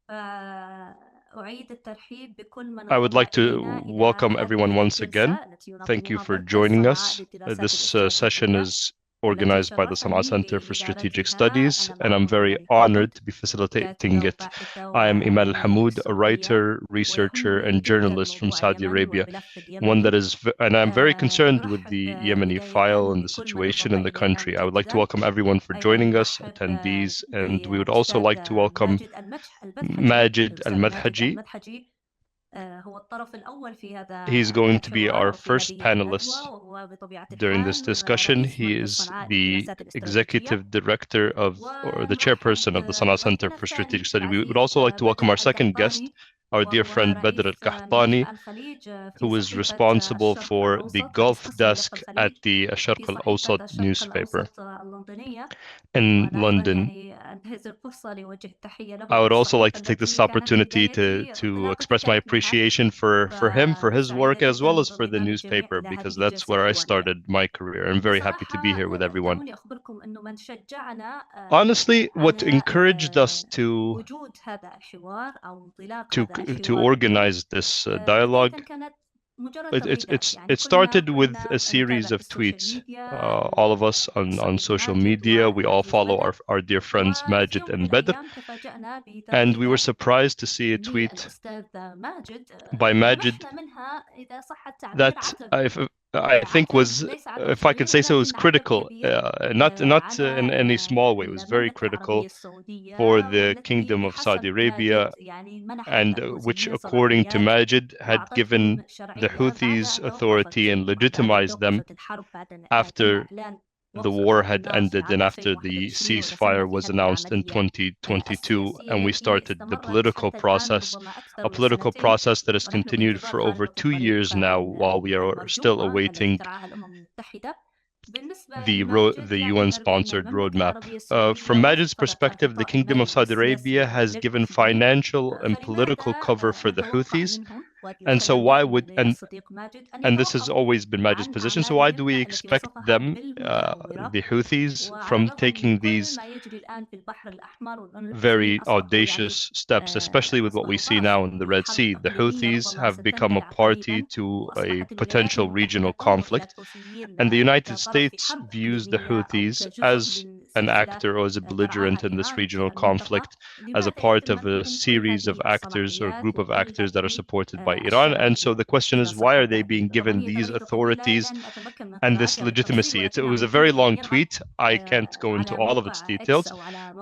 I would like to welcome everyone once again. Thank you for joining us. This session is organized by the Sana'a Center for Strategic Studies, and I'm very honored to be facilitating it. I am Al-Hamoud, a writer, researcher, and journalist from Saudi Arabia, and I'm very concerned with the Yemeni file and the situation in the country. I would like to welcome everyone for joining us, attendees, and we would also like to welcome Majid Al-Madhaji. He's going to be our first panelist during this discussion. He is the executive director or the chairperson of the Sana'a Center for Strategic Study. We would also like to welcome our second guest, our dear friend Badr Al-Qahtani, who is responsible for the Gulf desk at the Sharq Al-Awsat newspaper in London. I would also like to take this opportunity to express my appreciation for him, for his work, as well as for the newspaper, because that's where I started my career. I'm very happy to be here with everyone. Honestly, what encouraged us to organize this dialogue, it started with a series of tweets. All of us on social media, we all follow our dear friends Majid and Badr, and we were surprised to see a tweet by Majid that I think was, if I could say so, was critical, not in any small way. It was very critical for the Kingdom of Saudi Arabia, and which, according to Majid, had given the Houthis authority and legitimized them after the war had ended and after the ceasefire was announced in 2022, and we started the political process, a political process that has continued for over 2 years now, while we are still awaiting the UN-sponsored roadmap. From Majid's perspective, the Kingdom of Saudi Arabia has given financial and political cover for the Houthis, and so why would and this has always been Majid's position. So why do we expect them, the Houthis, from taking these very audacious steps, especially with what we see now in the Red Sea? The Houthis have become a party to a potential regional conflict, and the United States views the Houthis as an actor or as a belligerent in this regional conflict, as a part of a series of actors or group of actors that are supported by Iran. And so the question is, why are they being given these authorities and this legitimacy? It was a very long tweet. I can't go into all of its details,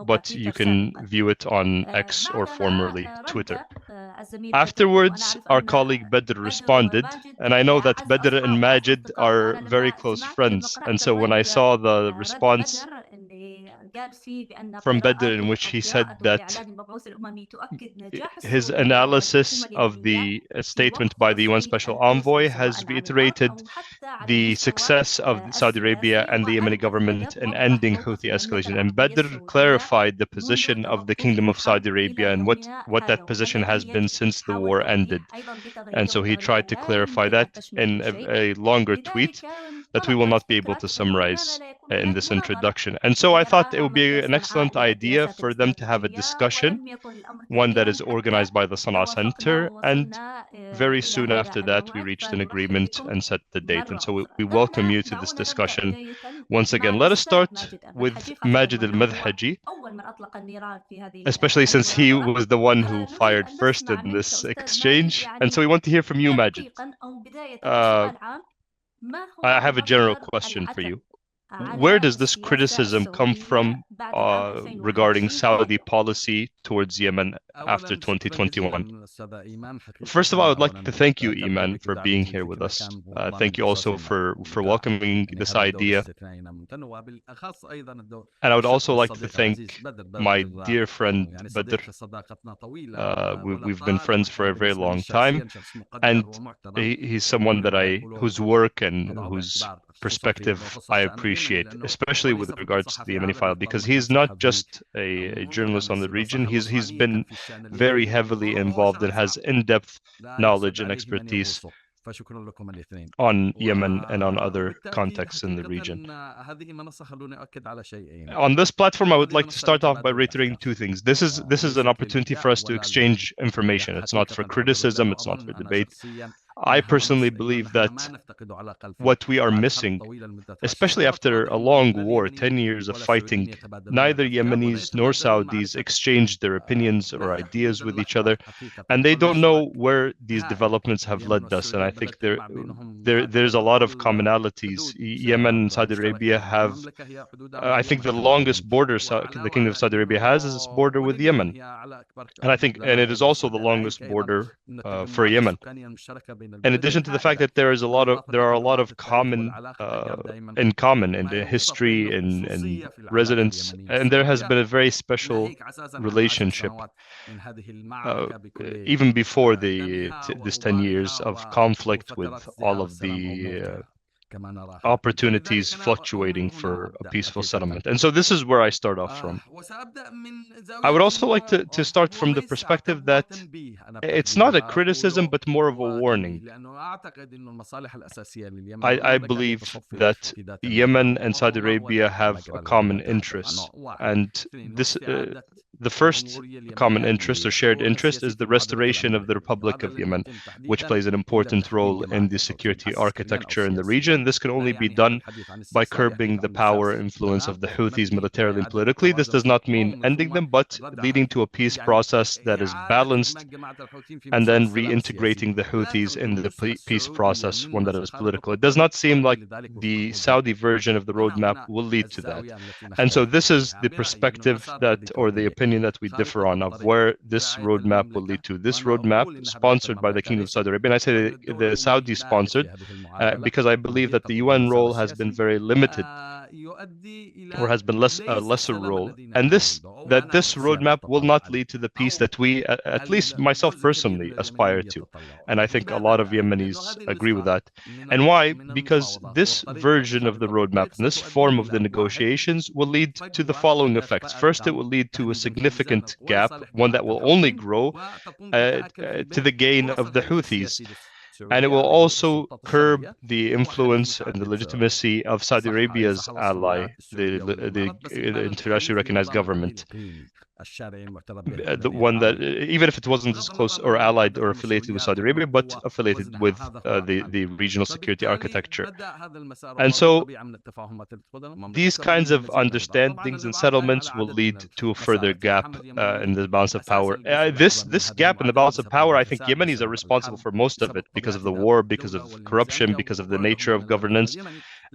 but you can view it on X, or formerly Twitter. Afterwards, our colleague Badr responded, and I know that Badr and Majid are very close friends, and so when I saw the response from Badr, in which he said that his analysis of the statement by the UN Special Envoy has reiterated the success of Saudi Arabia and the Yemeni government in ending Houthi escalation. And Badr clarified the position of the Kingdom of Saudi Arabia and what that position has been since the war ended. And so he tried to clarify that in a longer tweet that we will not be able to summarize in this introduction. And so I thought it would be an excellent idea for them to have a discussion, one that is organized by the Sana'a Center, and very soon after that we reached an agreement and set the date. And so we welcome you to this discussion. Once again, let us start with Majid Al-Madhaji, especially since he was the one who fired first in this exchange. And so we want to hear from you, Majid. I have a general question for you. Where does this criticism come from regarding Saudi policy towards Yemen after 2021? First of all, I would like to thank you, Iman, for being here with us. Thank you also for welcoming this idea. And I would also like to thank my dear friend Badr. We've been friends for a very long time, and he's someone that whose work and whose perspective I appreciate, especially with regards to the Yemeni file, because he's not just a journalist on the region. He's been very heavily involved and has in-depth knowledge and expertise on Yemen and on other contexts in the region. On this platform, I would like to start off by reiterating two things. This is an opportunity for us to exchange information. It's not for criticism, it's not for debate. I personally believe that what we are missing, especially after a long war, 10 years of fighting, neither Yemenis nor Saudis exchanged their opinions or ideas with each other, and they don't know where these developments have led us. And I think there's a lot of commonalities. Yemen and Saudi Arabia have, I think the longest border the Kingdom of Saudi Arabia has is its border with Yemen. And it is also the longest border for Yemen. In addition to the fact that there are a lot of common in the history and residents, and there has been a very special relationship even before this 10 years of conflict, with all of the opportunities fluctuating for a peaceful settlement. And so this is where I start off from. I would also like to start from the perspective that it's not a criticism, but more of a warning. I believe that Yemen and Saudi Arabia have a common interest, and this the first common interest or shared interest is the restoration of the Republic of Yemen, which plays an important role in the security architecture in the region. This can only be done by curbing the power influence of the Houthis militarily and politically. This does not mean ending them, but leading to a peace process that is balanced, and then reintegrating the Houthis in the peace process, one that is political. It does not seem like the Saudi version of the roadmap will lead to that. And so this is the perspective or the opinion that we differ on, of where this roadmap will lead to. This roadmap, sponsored by the Kingdom of Saudi Arabia, and I say the Saudi sponsored because I believe that the UN role has been very limited, or has been a lesser role, and this roadmap will not lead to the peace that we, at least myself personally, aspire to. And I think a lot of Yemenis agree with that. And why? Because this version of the roadmap and this form of the negotiations will lead to the following effects. First, it will lead to a significant gap, one that will only grow to the gain of the Houthis. And it will also curb the influence and the legitimacy of Saudi Arabia's ally, the internationally recognized government. The one that, even if it wasn't as close or allied or affiliated with Saudi Arabia, but affiliated with the regional security architecture. And so these kinds of understandings and settlements will lead to a further gap in the balance of power. This gap in the balance of power, I think Yemenis are responsible for most of it, because of the war, because of corruption, because of the nature of governance,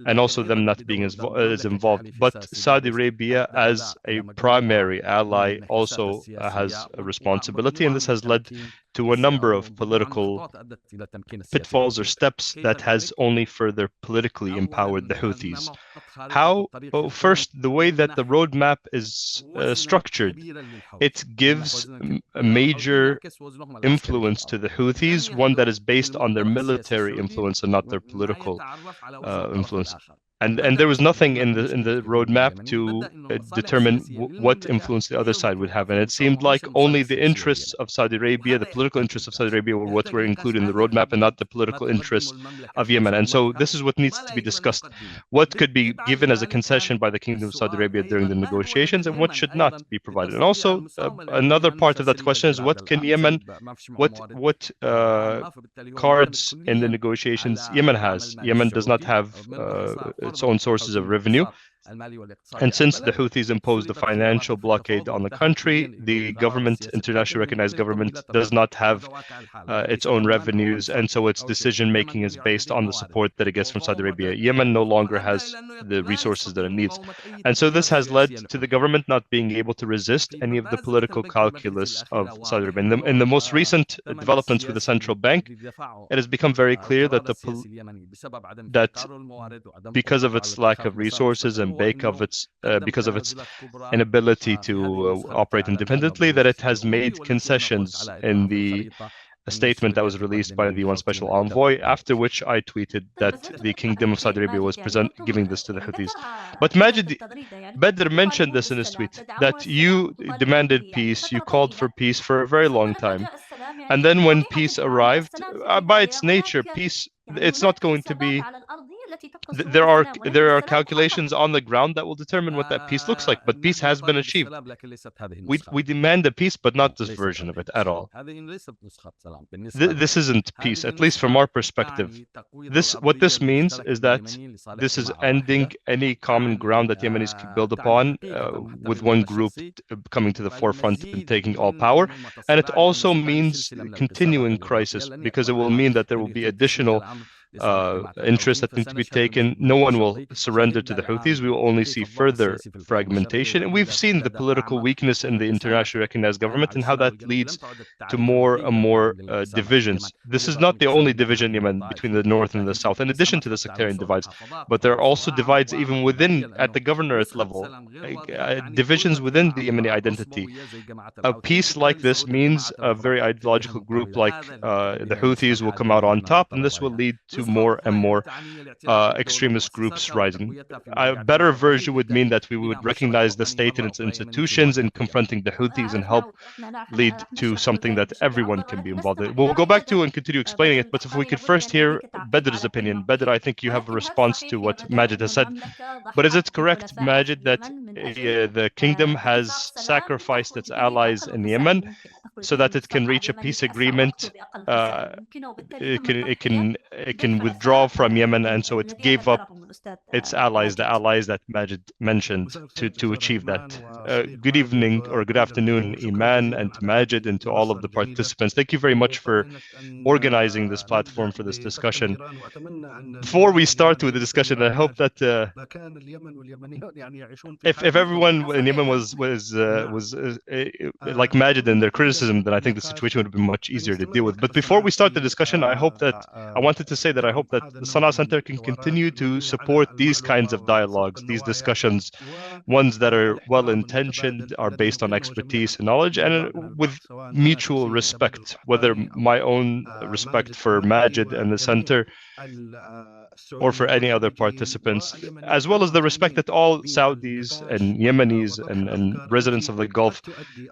and also them not being as involved. But Saudi Arabia, as a primary ally, also has a responsibility, and this has led to a number of political pitfalls or steps that has only further politically empowered the Houthis. How? Well, first, the way that the roadmap is structured, it gives a major influence to the Houthis, one that is based on their military influence and not their political influence. And there was nothing in the roadmap to determine what influence the other side would have. And it seemed like only the interests of Saudi Arabia, the political interests of Saudi Arabia, were what were included in the roadmap, and not the political interests of Yemen. And so this is what needs to be discussed. What could be given as a concession by the Kingdom of Saudi Arabia during the negotiations, and what should not be provided. And also another part of that question is, what can Yemen, what cards in the negotiations Yemen has? Yemen does not have its own sources of revenue. And since the Houthis imposed a financial blockade on the country, the government, internationally recognized government, does not have its own revenues, and so its decision-making is based on the support that it gets from Saudi Arabia. Yemen no longer has the resources that it needs. And so this has led to the government not being able to resist any of the political calculus of Saudi Arabia. In the most recent developments with the central bank, it has become very clear that because of its lack of resources and because of its inability to operate independently, that it has made concessions in a statement that was released by the UN Special Envoy, after which I tweeted that the Kingdom of Saudi Arabia was giving this to the Houthis. But Badr mentioned this in his tweet, that you demanded peace, you called for peace for a very long time. And then when peace arrived, by its nature, peace, it's not going to be, there are calculations on the ground that will determine what that peace looks like, but peace has been achieved. We demand a peace, but not this version of it at all. This isn't peace, at least from our perspective. What this means is that this is ending any common ground that Yemenis could build upon, with one group coming to the forefront and taking all power. And it also means continuing crisis, because it will mean that there will be additional interests that need to be taken. No one will surrender to the Houthis. We will only see further fragmentation. And we've seen the political weakness in the internationally recognized government and how that leads to more and more divisions. This is not the only division in Yemen between the north and the south, in addition to the sectarian divides, but there are also divides even within, at the governorate level, divisions within the Yemeni identity. A peace like this means a very ideological group like the Houthis will come out on top, and this will lead to more and more extremist groups rising. A better version would mean that we would recognize the state and its institutions in confronting the Houthis and help lead to something that everyone can be involved in. We'll go back to and continue explaining it, but if we could first hear Badr's opinion. Badr, I think you have a response to what Majid has said. But is it correct, Majid, that the kingdom has sacrificed its allies in Yemen so that it can reach a peace agreement? It can withdraw from Yemen, and so it gave up its allies, the allies that Majid mentioned, to achieve that. Good evening or good afternoon, Iman, and to Majid, and to all of the participants. Thank you very much for organizing this platform for this discussion. Before we start with the discussion, I hope that if everyone in Yemen was like Majid in their criticism, then I think the situation would have been much easier to deal with. But before we start the discussion, I wanted to say that I hope that the Sana'a Center can continue to support these kinds of dialogues, these discussions, ones that are well-intentioned, are based on expertise and knowledge, and with mutual respect, whether my own respect for Majid and the center or for any other participants, as well as the respect that all Saudis and Yemenis and residents of the Gulf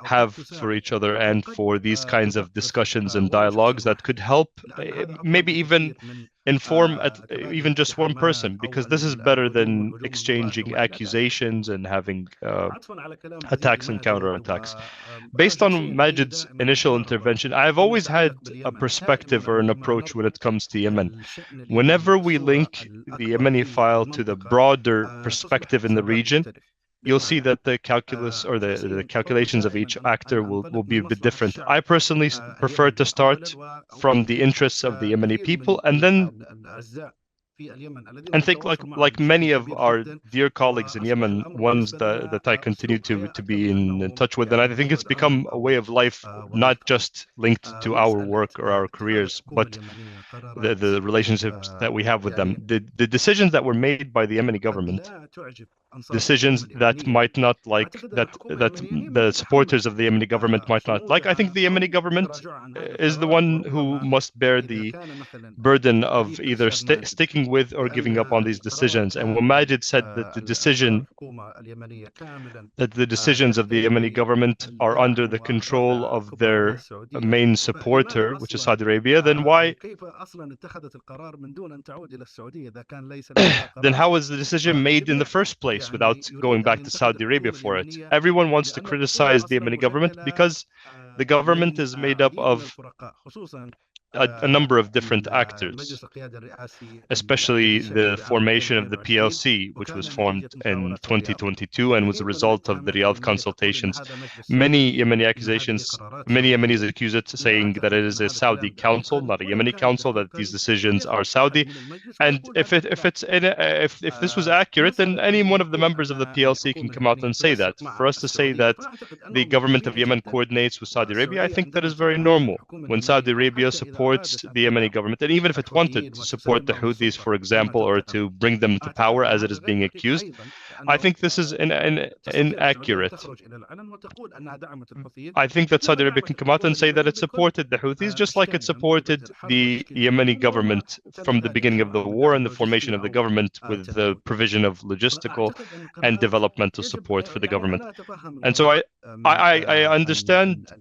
have for each other and for these kinds of discussions and dialogues that could help, maybe even inform even just one person, because this is better than exchanging accusations and having attacks and counterattacks. Based on Majid's initial intervention, I've always had a perspective or an approach when it comes to Yemen. Whenever we link the Yemeni file to the broader perspective in the region, you'll see that the calculus or the calculations of each actor will be a bit different. I personally prefer to start from the interests of the Yemeni people and then think like many of our dear colleagues in Yemen, ones that I continue to be in touch with, and I think it's become a way of life, not just linked to our work or our careers, but the relationships that we have with them. The decisions that were made by the Yemeni government, decisions that might not like, that the supporters of the Yemeni government might not like, I think the Yemeni government is the one who must bear the burden of either sticking with or giving up on these decisions. And when Majid said that the decisions of the Yemeni government are under the control of their main supporter, which is Saudi Arabia, then why? Then how was the decision made in the first place without going back to Saudi Arabia for it? Everyone wants to criticize the Yemeni government because the government is made up of a number of different actors, especially the formation of the PLC, which was formed in 2022 and was a result of the Riyadh consultations. Many Yemenis accuse it, saying that it is a Saudi council, not a Yemeni council, that these decisions are Saudi. And if this was accurate, then any one of the members of the PLC can come out and say that. For us to say that the government of Yemen coordinates with Saudi Arabia, I think that is very normal. When Saudi Arabia supports the Yemeni government, and even if it wanted to support the Houthis, for example, or to bring them to power as it is being accused, I think this is inaccurate. I think that Saudi Arabia can come out and say that it supported the Houthis just like it supported the Yemeni government from the beginning of the war and the formation of the government, with the provision of logistical and developmental support for the government. And so I understand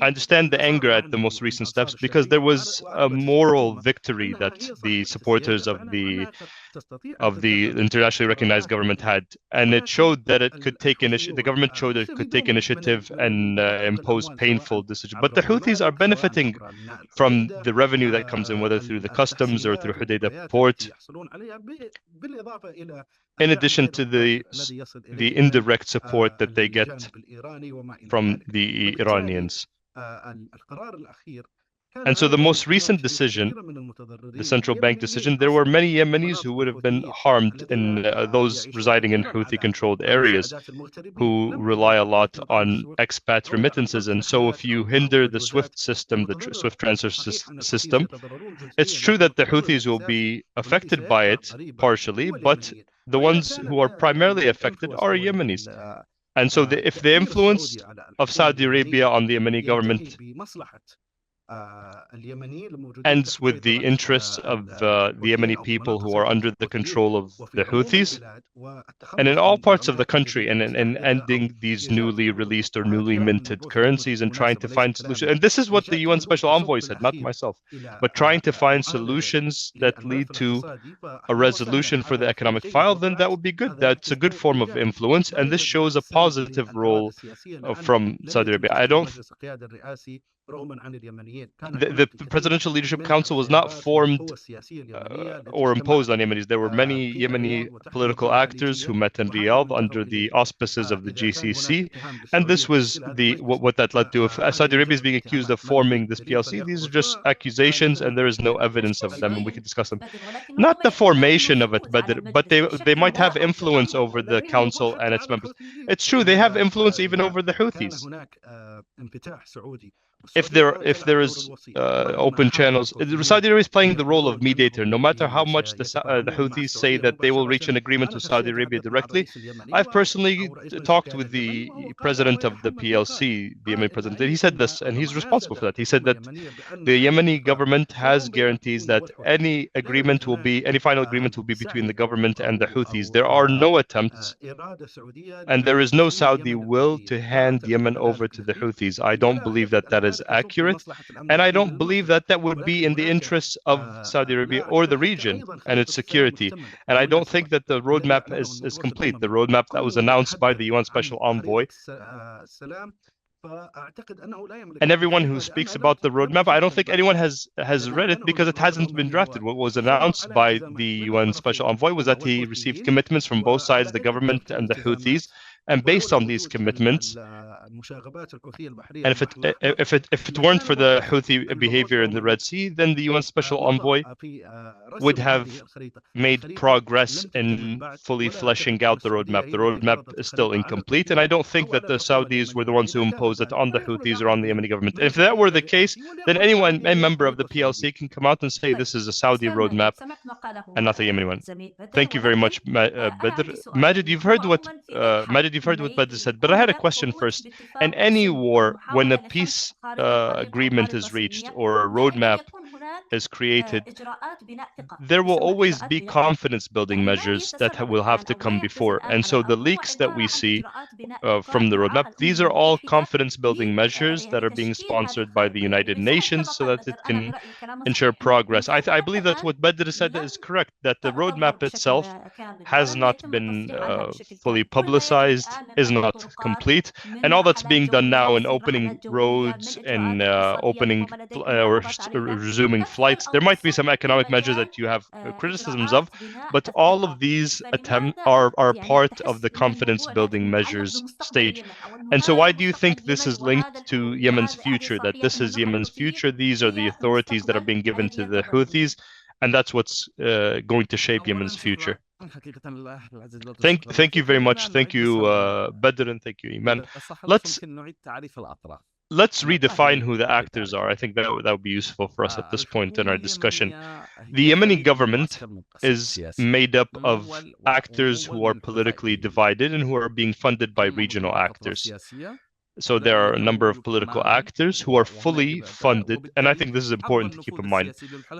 I understand the anger at the most recent steps because there was a moral victory that the supporters of the internationally recognized government had, and it showed that it could take initiative. The government showed it could take initiative and impose painful decisions. But the Houthis are benefiting from the revenue that comes in, whether through the customs or through Hodeidah port, in addition to the indirect support that they get from the Iranians. And so the most recent decision, the central bank decision, there were many Yemenis who would have been harmed, in those residing in Houthi-controlled areas who rely a lot on expat remittances. And so if you hinder the SWIFT system, the SWIFT transfer system, it's true that the Houthis will be affected by it partially, but the ones who are primarily affected are Yemenis. And so if the influence of Saudi Arabia on the Yemeni government ends with the interests of the Yemeni people who are under the control of the Houthis, and in all parts of the country, and ending these newly released or newly minted currencies and trying to find solutions. And this is what the UN Special Envoy said, not myself, but trying to find solutions that lead to a resolution for the economic file, then that would be good. That's a good form of influence, and this shows a positive role from Saudi Arabia. I don't. The Presidential Leadership Council was not formed or imposed on Yemenis. There were many Yemeni political actors who met in Riyadh under the auspices of the GCC, and this was what that led to. If Saudi Arabia is being accused of forming this PLC, these are just accusations, and there is no evidence of them, and we can discuss them. Not the formation of it, but they might have influence over the council and its members. It's true, they have influence even over the Houthis. If there is open channels, Saudi Arabia is playing the role of mediator. No matter how much the Houthis say that they will reach an agreement with Saudi Arabia directly, I've personally talked with the president of the PLC, the Yemeni president. He said this, and he's responsible for that. He said that the Yemeni government has guarantees that any final agreement will be between the government and the Houthis. There are no attempts, and there is no Saudi will to hand Yemen over to the Houthis. I don't believe that is accurate, and I don't believe that would be in the interests of Saudi Arabia or the region and its security. And I don't think that the roadmap is complete. The roadmap that was announced by the UN Special Envoy, and everyone who speaks about the roadmap, I don't think anyone has read it because it hasn't been drafted. What was announced by the UN Special Envoy was that he received commitments from both sides, the government and the Houthis, and based on these commitments, and if it weren't for the Houthi behavior in the Red Sea, then the UN Special Envoy would have made progress in fully fleshing out the roadmap. The roadmap is still incomplete, and I don't think that the Saudis were the ones who imposed it on the Houthis or on the Yemeni government. If that were the case, then any member of the PLC can come out and say this is a Saudi roadmap and not a Yemeni one. Thank you very much, Badr. Majid, you've heard what Badr said, but I had a question first. In any war, when a peace agreement is reached or a roadmap is created, there will always be confidence-building measures that will have to come before. And so the leaks that we see from the roadmap, these are all confidence-building measures that are being sponsored by the United Nations so that it can ensure progress. I believe that what Badr said is correct, that the roadmap itself has not been fully publicized, is not complete, and all that's being done now in opening roads and opening or resuming flights. There might be some economic measures that you have criticisms of, but all of these attempts are part of the confidence-building measures stage. And so why do you think this is linked to Yemen's future, that this is Yemen's future? These are the authorities that are being given to the Houthis, and that's what's going to shape Yemen's future. Thank you very much. Thank you, Badr, and thank you, Iman. Let's redefine who the actors are. I think that would be useful for us at this point in our discussion. The Yemeni government is made up of actors who are politically divided and who are being funded by regional actors. So there are a number of political actors who are fully funded, and I think this is important to keep in mind.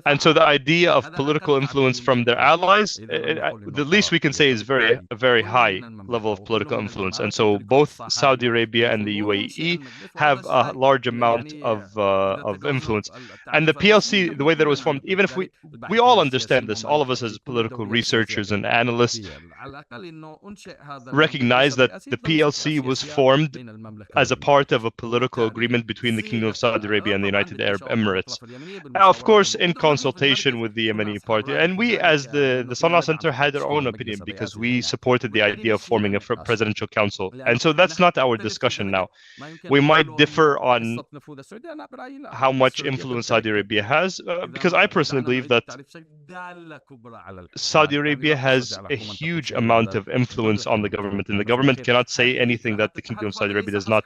And so the idea of political influence from their allies, the least we can say is a very high level of political influence. And so both Saudi Arabia and the UAE have a large amount of influence. And the PLC, the way that it was formed, even if we all understand this, all of us as political researchers and analysts recognize that the PLC was formed as a part of a political agreement between the Kingdom of Saudi Arabia and the United Arab Emirates. Of course, in consultation with the Yemeni party. And we, as the Sana'a Center, had our own opinion because we supported the idea of forming a presidential council. And so that's not our discussion now. We might differ on how much influence Saudi Arabia has, because I personally believe that Saudi Arabia has a huge amount of influence on the government, and the government cannot say anything that the Kingdom of Saudi Arabia does not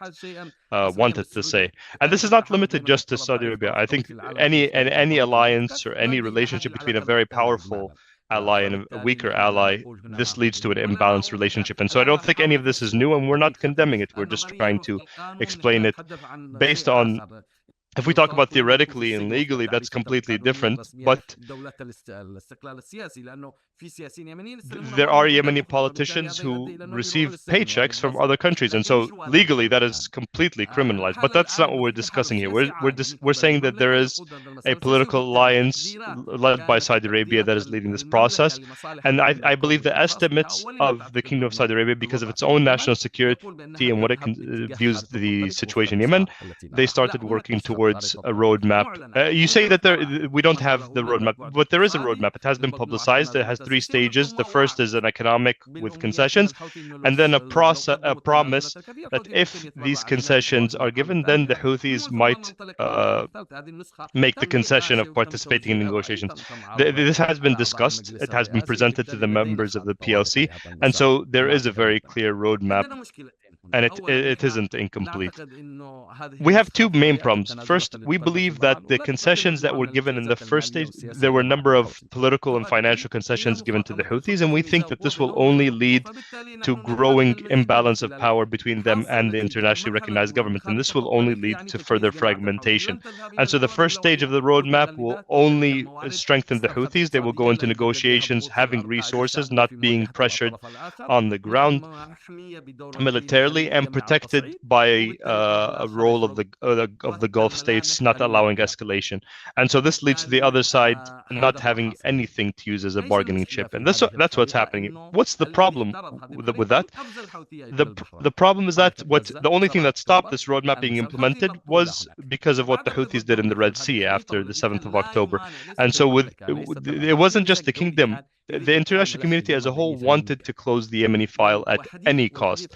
want it to say. And this is not limited just to Saudi Arabia. I think any alliance or any relationship between a very powerful ally and a weaker ally, this leads to an imbalanced relationship. And so I don't think any of this is new, and we're not condemning it. We're just trying to explain it based on, if we talk about theoretically and legally, that's completely different. But there are Yemeni politicians who receive paychecks from other countries, and so legally that is completely criminalized. But that's not what we're discussing here. We're saying that there is a political alliance led by Saudi Arabia that is leading this process, and I believe the estimates of the Kingdom of Saudi Arabia, because of its own national security and what it views the situation in Yemen, they started working towards a roadmap. You say that we don't have the roadmap, but there is a roadmap. It has been publicized. It has 3 stages. The first is an economic with concessions, and then a promise that if these concessions are given, then the Houthis might make the concession of participating in negotiations. This has been discussed. It has been presented to the members of the PLC, and so there is a very clear roadmap, and it isn't incomplete. We have 2 main problems. First, we believe that the concessions that were given in the first stage, there were a number of political and financial concessions given to the Houthis, and we think that this will only lead to growing imbalance of power between them and the internationally recognized government, and this will only lead to further fragmentation. And so the first stage of the roadmap will only strengthen the Houthis. They will go into negotiations having resources, not being pressured on the ground militarily, and protected by a role of the Gulf states not allowing escalation. And so this leads to the other side not having anything to use as a bargaining chip. And that's what's happening. What's the problem with that? The problem is that the only thing that stopped this roadmap being implemented was because of what the Houthis did in the Red Sea after the 7th of October. And so it wasn't just the kingdom. The international community as a whole wanted to close the Yemeni file at any cost.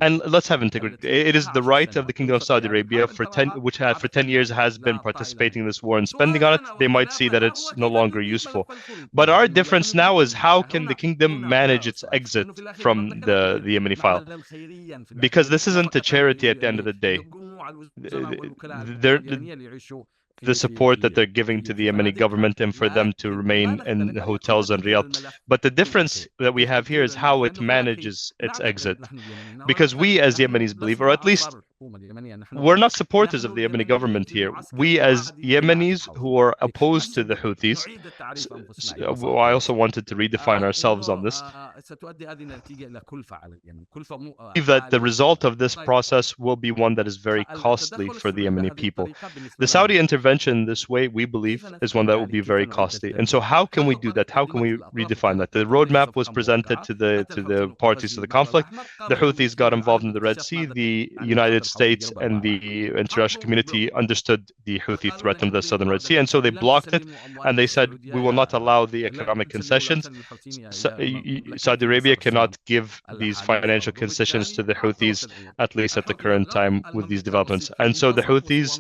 And let's have integrity. It is the right of the Kingdom of Saudi Arabia, which for 10 years has been participating in this war and spending on it. They might see that it's no longer useful. But our difference now is, how can the kingdom manage its exit from the Yemeni file? Because this isn't a charity at the end of the day. The support that they're giving to the Yemeni government and for them to remain in hotels and Riyadh. But the difference that we have here is how it manages its exit. Because we as Yemenis believe, or at least we're not supporters of the Yemeni government here. We as Yemenis who are opposed to the Houthis, I also wanted to redefine ourselves on this, believe that the result of this process will be one that is very costly for the Yemeni people. The Saudi intervention this way, we believe, is one that will be very costly. And so how can we do that? How can we redefine that? The roadmap was presented to the parties to the conflict. The Houthis got involved in the Red Sea. The United States and the international community understood the Houthi threat in the southern Red Sea, and so they blocked it, and they said, we will not allow the economic concessions. Saudi Arabia cannot give these financial concessions to the Houthis, at least at the current time with these developments. And so the Houthis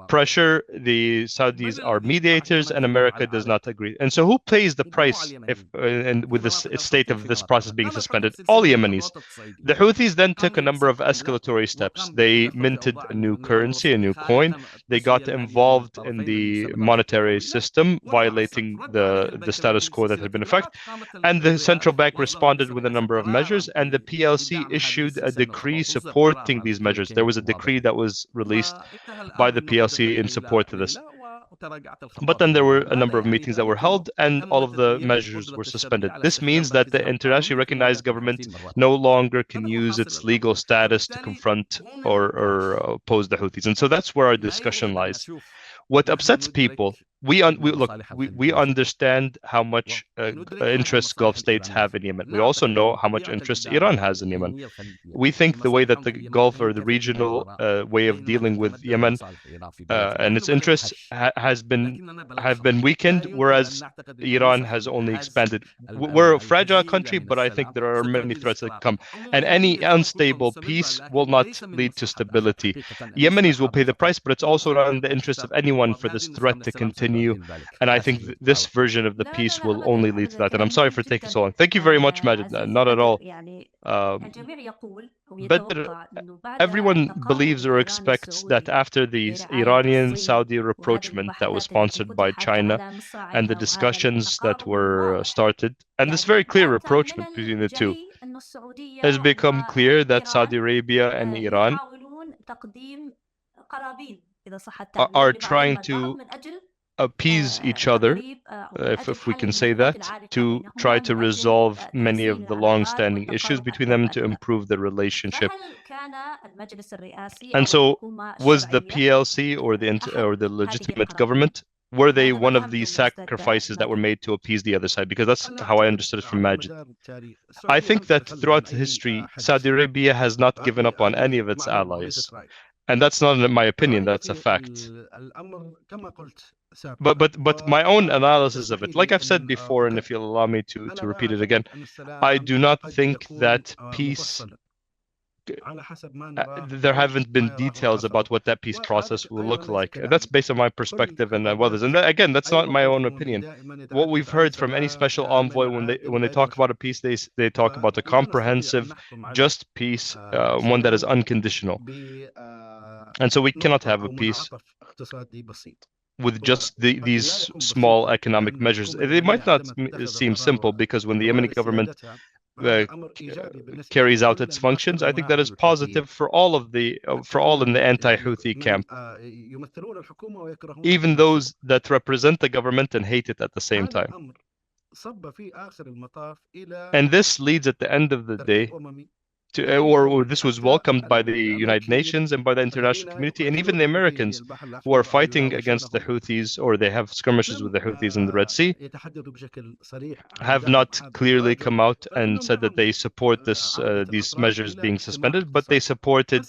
pressure, the Saudis are mediators, and America does not agree. And so who pays the price with the state of this process being suspended? All Yemenis. The Houthis then took a number of escalatory steps. They minted a new currency, a new coin. They got involved in the monetary system, violating the status quo that had been in effect. And the central bank responded with a number of measures, and the PLC issued a decree supporting these measures. There was a decree that was released by the PLC in support of this. But then there were a number of meetings that were held, and all of the measures were suspended. This means that the internationally recognized government no longer can use its legal status to confront or oppose the Houthis. And so that's where our discussion lies. What upsets people, we understand how much interest Gulf states have in Yemen. We also know how much interest Iran has in Yemen. We think the way that the Gulf or the regional way of dealing with Yemen and its interests have been weakened, whereas Iran has only expanded. We're a fragile country, but I think there are many threats that come, and any unstable peace will not lead to stability. Yemenis will pay the price, but it's also not in the interest of anyone for this threat to continue. And I think this version of the peace will only lead to that. And I'm sorry for taking so long. Thank you very much, Majid. Not at all. But everyone believes or expects that after the Iranian-Saudi rapprochement that was sponsored by China and the discussions that were started, and this very clear rapprochement between the two, has become clear that Saudi Arabia and Iran are trying to appease each other, if we can say that, to try to resolve many of the long-standing issues between them and to improve the relationship. And so, was the PLC or the legitimate government, were they one of these sacrifices that were made to appease the other side? Because that's how I understood it from Majid. I think that throughout history, Saudi Arabia has not given up on any of its allies. And that's not in my opinion, that's a fact. But my own analysis of it, like I've said before, and if you'll allow me to repeat it again, I do not think that peace, there haven't been details about what that peace process will look like. That's based on my perspective and others. And again, that's not my own opinion. What we've heard from any special envoy when they talk about a peace, they talk about a comprehensive, just peace, one that is unconditional. And so we cannot have a peace with just these small economic measures. They might not seem simple, because when the Yemeni government carries out its functions, I think that is positive for all in the anti-Houthi camp, even those that represent the government and hate it at the same time. And this leads at the end of the day or this was welcomed by the United Nations and by the international community, and even the Americans who are fighting against the Houthis, or they have skirmishes with the Houthis in the Red Sea, have not clearly come out and said that they support these measures being suspended, but they supported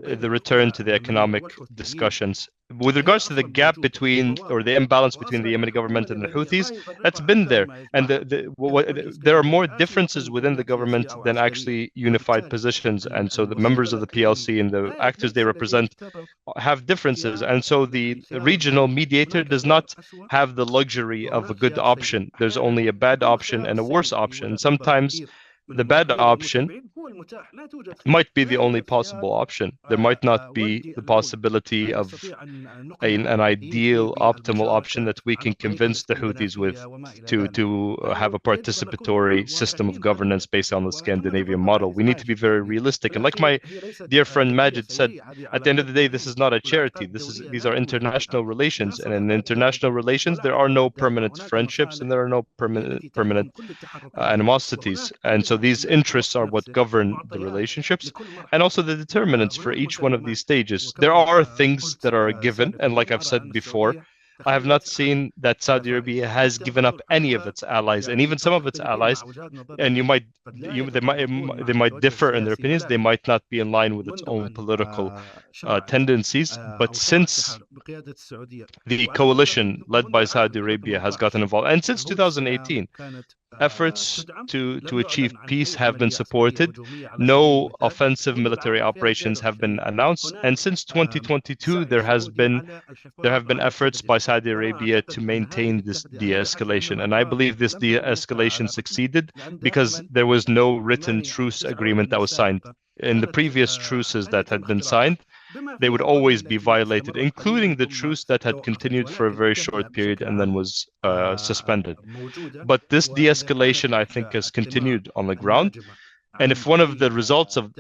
the return to the economic discussions. With regards to the gap between, or the imbalance between the Yemeni government and the Houthis, that's been there. And there are more differences within the government than actually unified positions. And so the members of the PLC and the actors they represent have differences. And so the regional mediator does not have the luxury of a good option. There's only a bad option and a worse option. Sometimes the bad option might be the only possible option. There might not be the possibility of an ideal, optimal option that we can convince the Houthis with to have a participatory system of governance based on the Scandinavian model. We need to be very realistic. And like my dear friend Majid said, at the end of the day, this is not a charity. These are international relations. And in international relations, there are no permanent friendships and there are no permanent animosities. And so these interests are what govern the relationships, and also the determinants for each one of these stages. There are things that are a given, and like I've said before, I have not seen that Saudi Arabia has given up any of its allies, and even some of its allies, and they might differ in their opinions. They might not be in line with its own political tendencies. But since the coalition led by Saudi Arabia has gotten involved, and since 2018, efforts to achieve peace have been supported. No offensive military operations have been announced, and since 2022 there have been efforts by Saudi Arabia to maintain this de-escalation, and I believe this de-escalation succeeded because there was no written truce agreement that was signed. In the previous truces that had been signed, they would always be violated, including the truce that had continued for a very short period and then was suspended. But this de-escalation, I think, has continued on the ground. And if one of the results of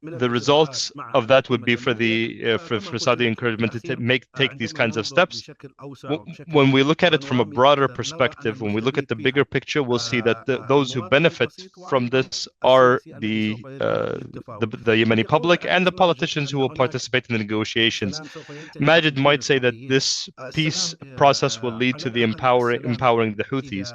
the results of that would be for the for Saudi encouragement to take these kinds of steps, when we look at it from a broader perspective, when we look at the bigger picture, we'll see that those who benefit from this are the Yemeni public and the politicians who will participate in the negotiations. Majid might say that this peace process will lead to the empowering the Houthis.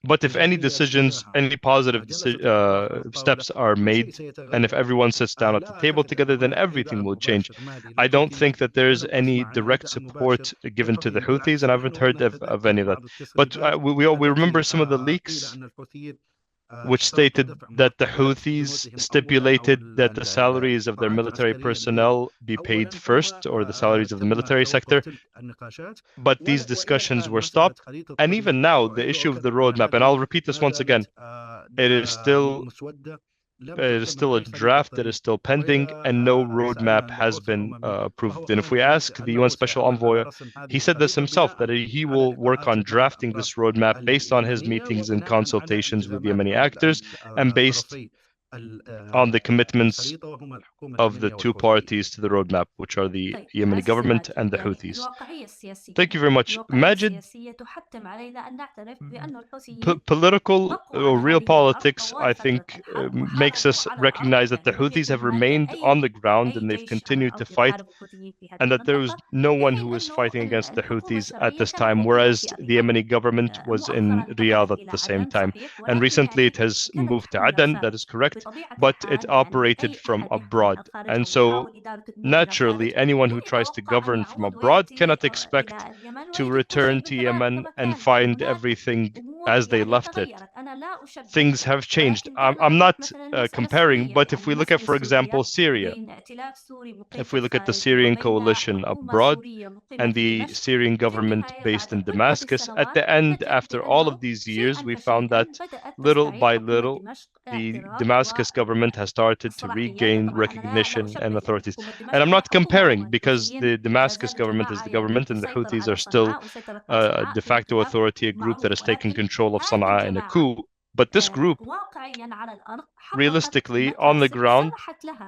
But if any decisions, any positive steps are made, and if everyone sits down at the table together, then everything will change. I don't think that there's any direct support given to the Houthis, and I haven't heard of any of that. But we remember some of the leaks which stated that the Houthis stipulated that the salaries of their military personnel be paid first, or the salaries of the military sector. But these discussions were stopped. And even now, the issue of the roadmap, and I'll repeat this once again, it is still a draft that is still pending, and no roadmap has been approved. And if we ask the UN Special Envoy, he said this himself, that he will work on drafting this roadmap based on his meetings and consultations with Yemeni actors and based on the commitments of the two parties to the roadmap, which are the Yemeni government and the Houthis. Thank you very much. Majid, political or real politics, I think, makes us recognize that the Houthis have remained on the ground and they've continued to fight, and that there was no one who was fighting against the Houthis at this time, whereas the Yemeni government was in Riyadh at the same time. And recently it has moved to Aden, that is correct, but it operated from abroad. And so naturally, anyone who tries to govern from abroad cannot expect to return to Yemen and find everything as they left it. Things have changed. I'm not comparing, but if we look at, for example, Syria, if we look at the Syrian coalition abroad and the Syrian government based in Damascus, at the end, after all of these years, we found that little by little, the Damascus government has started to regain recognition and authorities. And I'm not comparing, because the Damascus government is the government and the Houthis are still a de facto authority, a group that has taken control of Sana'a in a coup. But this group, realistically, on the ground,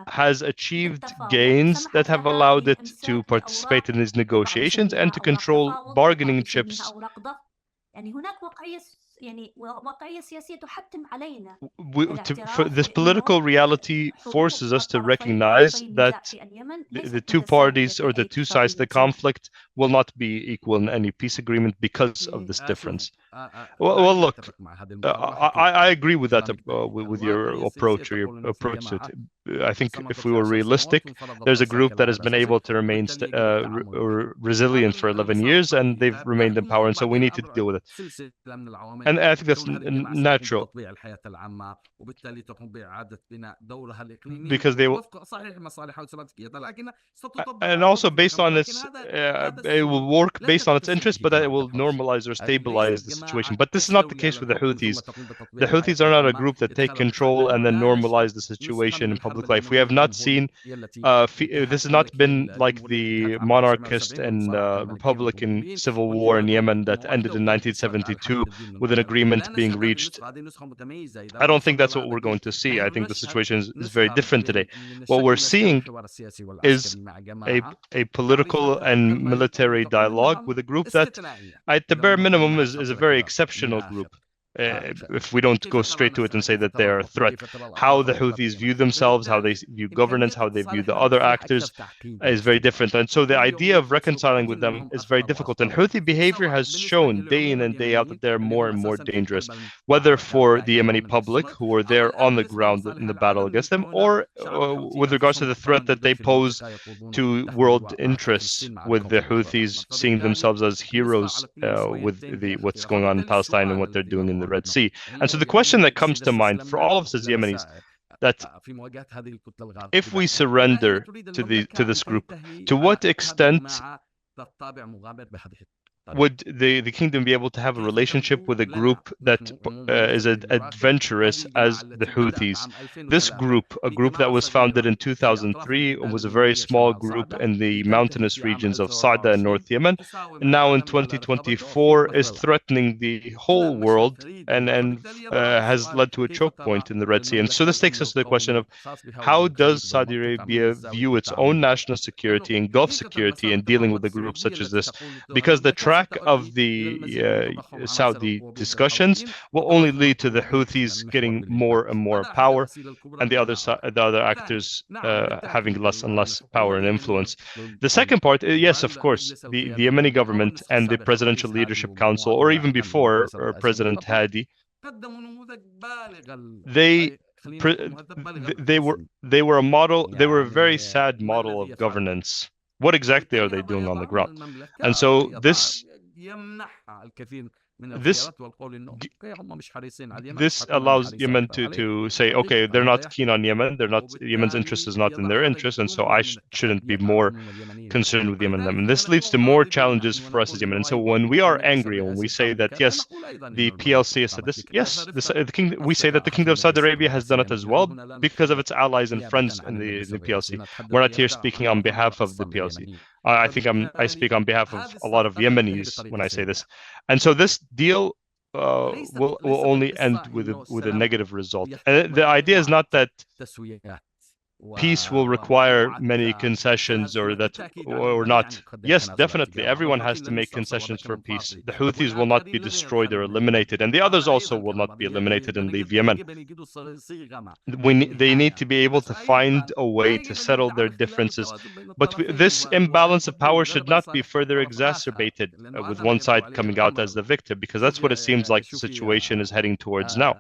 has achieved gains that have allowed it to participate in these negotiations and to control bargaining chips. This political reality forces us to recognize that the two parties or the two sides of the conflict will not be equal in any peace agreement because of this difference. Well, look, I agree with that, with your approach or your approach to it. I think if we were realistic, there's a group that has been able to remain resilient for 11 years, and they've remained in power, and so we need to deal with it. And I think that's natural, because they will, and also based on its, it will work based on its interests, but that it will normalize or stabilize the situation. But this is not the case with the Houthis. The Houthis are not a group that take control and then normalize the situation in public life. We have not seen, this has not been like the monarchist and Republican civil war in Yemen that ended in 1972 with an agreement being reached. I don't think that's what we're going to see. I think the situation is very different today. What we're seeing is a political and military dialogue with a group that, at the bare minimum, is a very exceptional group. if we don't go straight to it and say that they are a threat, how the Houthis view themselves, how they view governance, how they view the other actors is very different. And so the idea of reconciling with them is very difficult. And Houthi behavior has shown day in and day out that they're more and more dangerous, whether for the Yemeni public who are there on the ground in the battle against them, or with regards to the threat that they pose to world interests, with the Houthis seeing themselves as heroes with what's going on in Palestine and what they're doing in the Red Sea. And so the question that comes to mind for all of us as Yemenis, that if we surrender to this group, to what extent would the kingdom be able to have a relationship with a group that is as adventurous as the Houthis? This group, a group that was founded in 2003, was a very small group in the mountainous regions of Saudi and North Yemen, and now in 2024 is threatening the whole world and has led to a choke point in the Red Sea. And so this takes us to the question of how does Saudi Arabia view its own national security and Gulf security in dealing with a group such as this? Because the track of the Saudi discussions will only lead to the Houthis getting more and more power, and the other actors having less and less power and influence. The second part, yes, of course, the Yemeni government and the Presidential Leadership Council, or even before President Hadi, they were a model. They were a very sad model of governance. What exactly are they doing on the ground? And so this allows Yemen to say, okay, they're not keen on Yemen. Yemen's interest is not in their interest, and so I shouldn't be more concerned with Yemen. And this leads to more challenges for us as Yemen. And so when we are angry and when we say that, yes, the PLC has said this, yes, we say that the Kingdom of Saudi Arabia has done it as well because of its allies and friends in the PLC. We're not here speaking on behalf of the PLC. I think I speak on behalf of a lot of Yemenis when I say this. And so this deal will only end with a negative result. And the idea is not that peace will require many concessions or not. Yes, definitely. Everyone has to make concessions for peace. The Houthis will not be destroyed or eliminated, and the others also will not be eliminated and leave Yemen. They need to be able to find a way to settle their differences. But this imbalance of power should not be further exacerbated with one side coming out as the victor, because that's what it seems like the situation is heading towards now.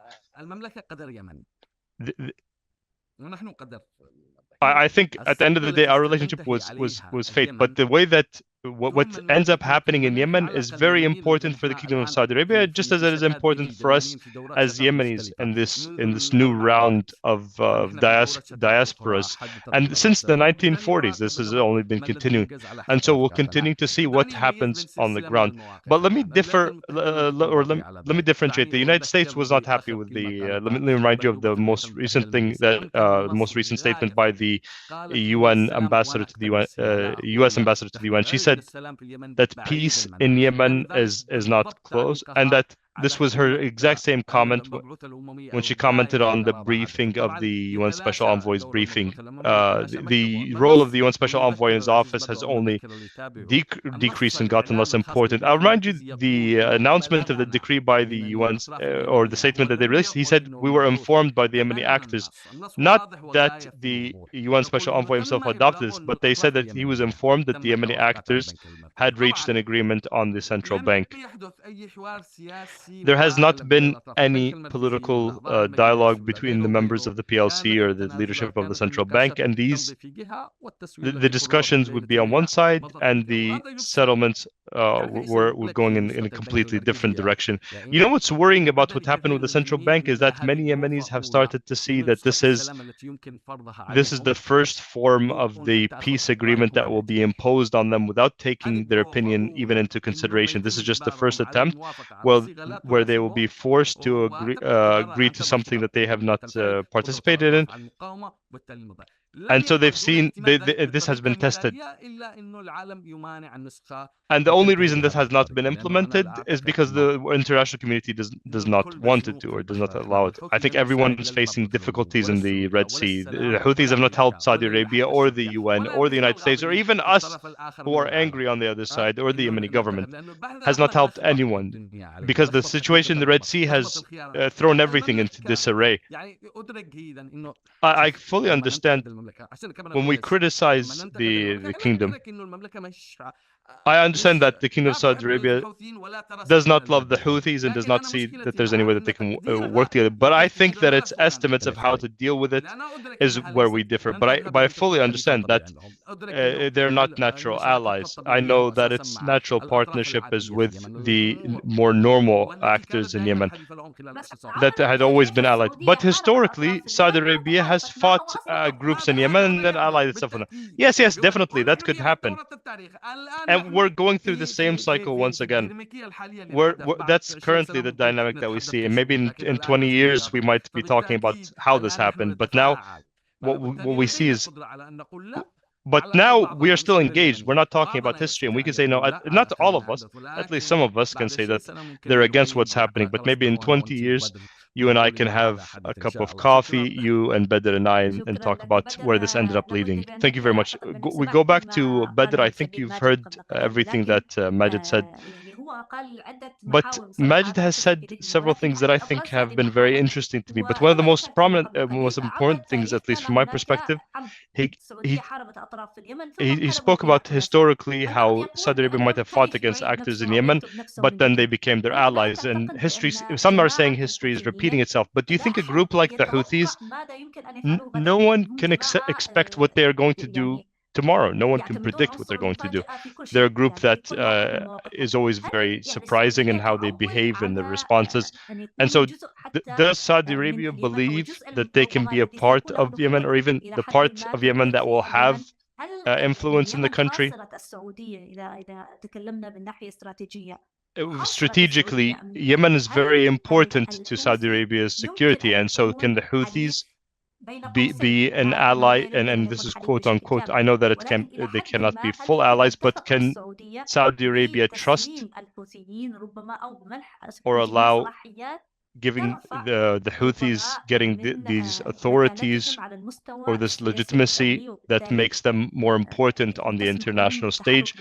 I think at the end of the day, our relationship was fate. But the way that what ends up happening in Yemen is very important for the Kingdom of Saudi Arabia, just as it is important for us as Yemenis in this new round of diasporas. And since the 1940s, this has only been continuing, and so we'll continue to see what happens on the ground. But let me differentiate. The United States was not happy with the. Let me remind you of the most recent thing the most recent statement by the UN ambassador to the UN, U.S. ambassador to the UN. She said that peace in Yemen is not close, and that this was her exact same comment when she commented on the briefing of the UN Special Envoy's briefing. The role of the UN Special Envoy in his office has only decreased and gotten less important. I'll remind you the announcement of the decree by the UN, or the statement that they released. He said, we were informed by the Yemeni actors, not that the UN Special Envoy himself adopted this, but they said that he was informed that the Yemeni actors had reached an agreement on the central bank. There has not been any political dialogue between the members of the PLC or the leadership of the central bank, and the discussions would be on one side, and the settlements were going in a completely different direction. You know what's worrying about what happened with the central bank is that many Yemenis have started to see that this is the first form of the peace agreement that will be imposed on them without taking their opinion even into consideration. This is just the first attempt where they will be forced to agree to something that they have not participated in. And so they've seen this has been tested. And the only reason this has not been implemented is because the international community does not want it to, or does not allow it. I think everyone is facing difficulties in the Red Sea. The Houthis have not helped Saudi Arabia or the UN or the United States or even us who are angry on the other side, or the Yemeni government has not helped anyone, because the situation in the Red Sea has thrown everything into disarray. I fully understand when we criticize the kingdom. I understand that the Kingdom of Saudi Arabia does not love the Houthis and does not see that there's any way that they can work together. But I think that its estimates of how to deal with it is where we differ. But I fully understand that they're not natural allies. I know that its natural partnership is with the more normal actors in Yemen that had always been allied. But historically, Saudi Arabia has fought groups in Yemen and then allied itself with them. Yes, definitely, that could happen. And we're going through the same cycle once again. That's currently the dynamic that we see. And maybe in 20 years, we might be talking about how this happened. But now, what we see is... But now we are still engaged. We're not talking about history, and we can say no. Not all of us, at least some of us, can say that they're against what's happening. But maybe in 20 years, you and I can have a cup of coffee, you and Badr and I, and talk about where this ended up leading. Thank you very much. We go back to Badr. I think you've heard everything that Majid said. But Majid has said several things that I think have been very interesting to me. But one of the most prominent, most important things, at least from my perspective, he spoke about historically how Saudi Arabia might have fought against actors in Yemen, but then they became their allies. And history, some are saying history is repeating itself. But do you think a group like the Houthis, no one can expect what they are going to do tomorrow? No one can predict what they're going to do. They're a group that is always very surprising in how they behave and their responses. And so does Saudi Arabia believe that they can be a part of Yemen, or even the part of Yemen that will have influence in the country? Strategically, Yemen is very important to Saudi Arabia's security, and so can the Houthis be an ally? And this is quote unquote. I know that they cannot be full allies, but can Saudi Arabia trust or allow giving the Houthis getting these authorities or this legitimacy that makes them more important on the international stage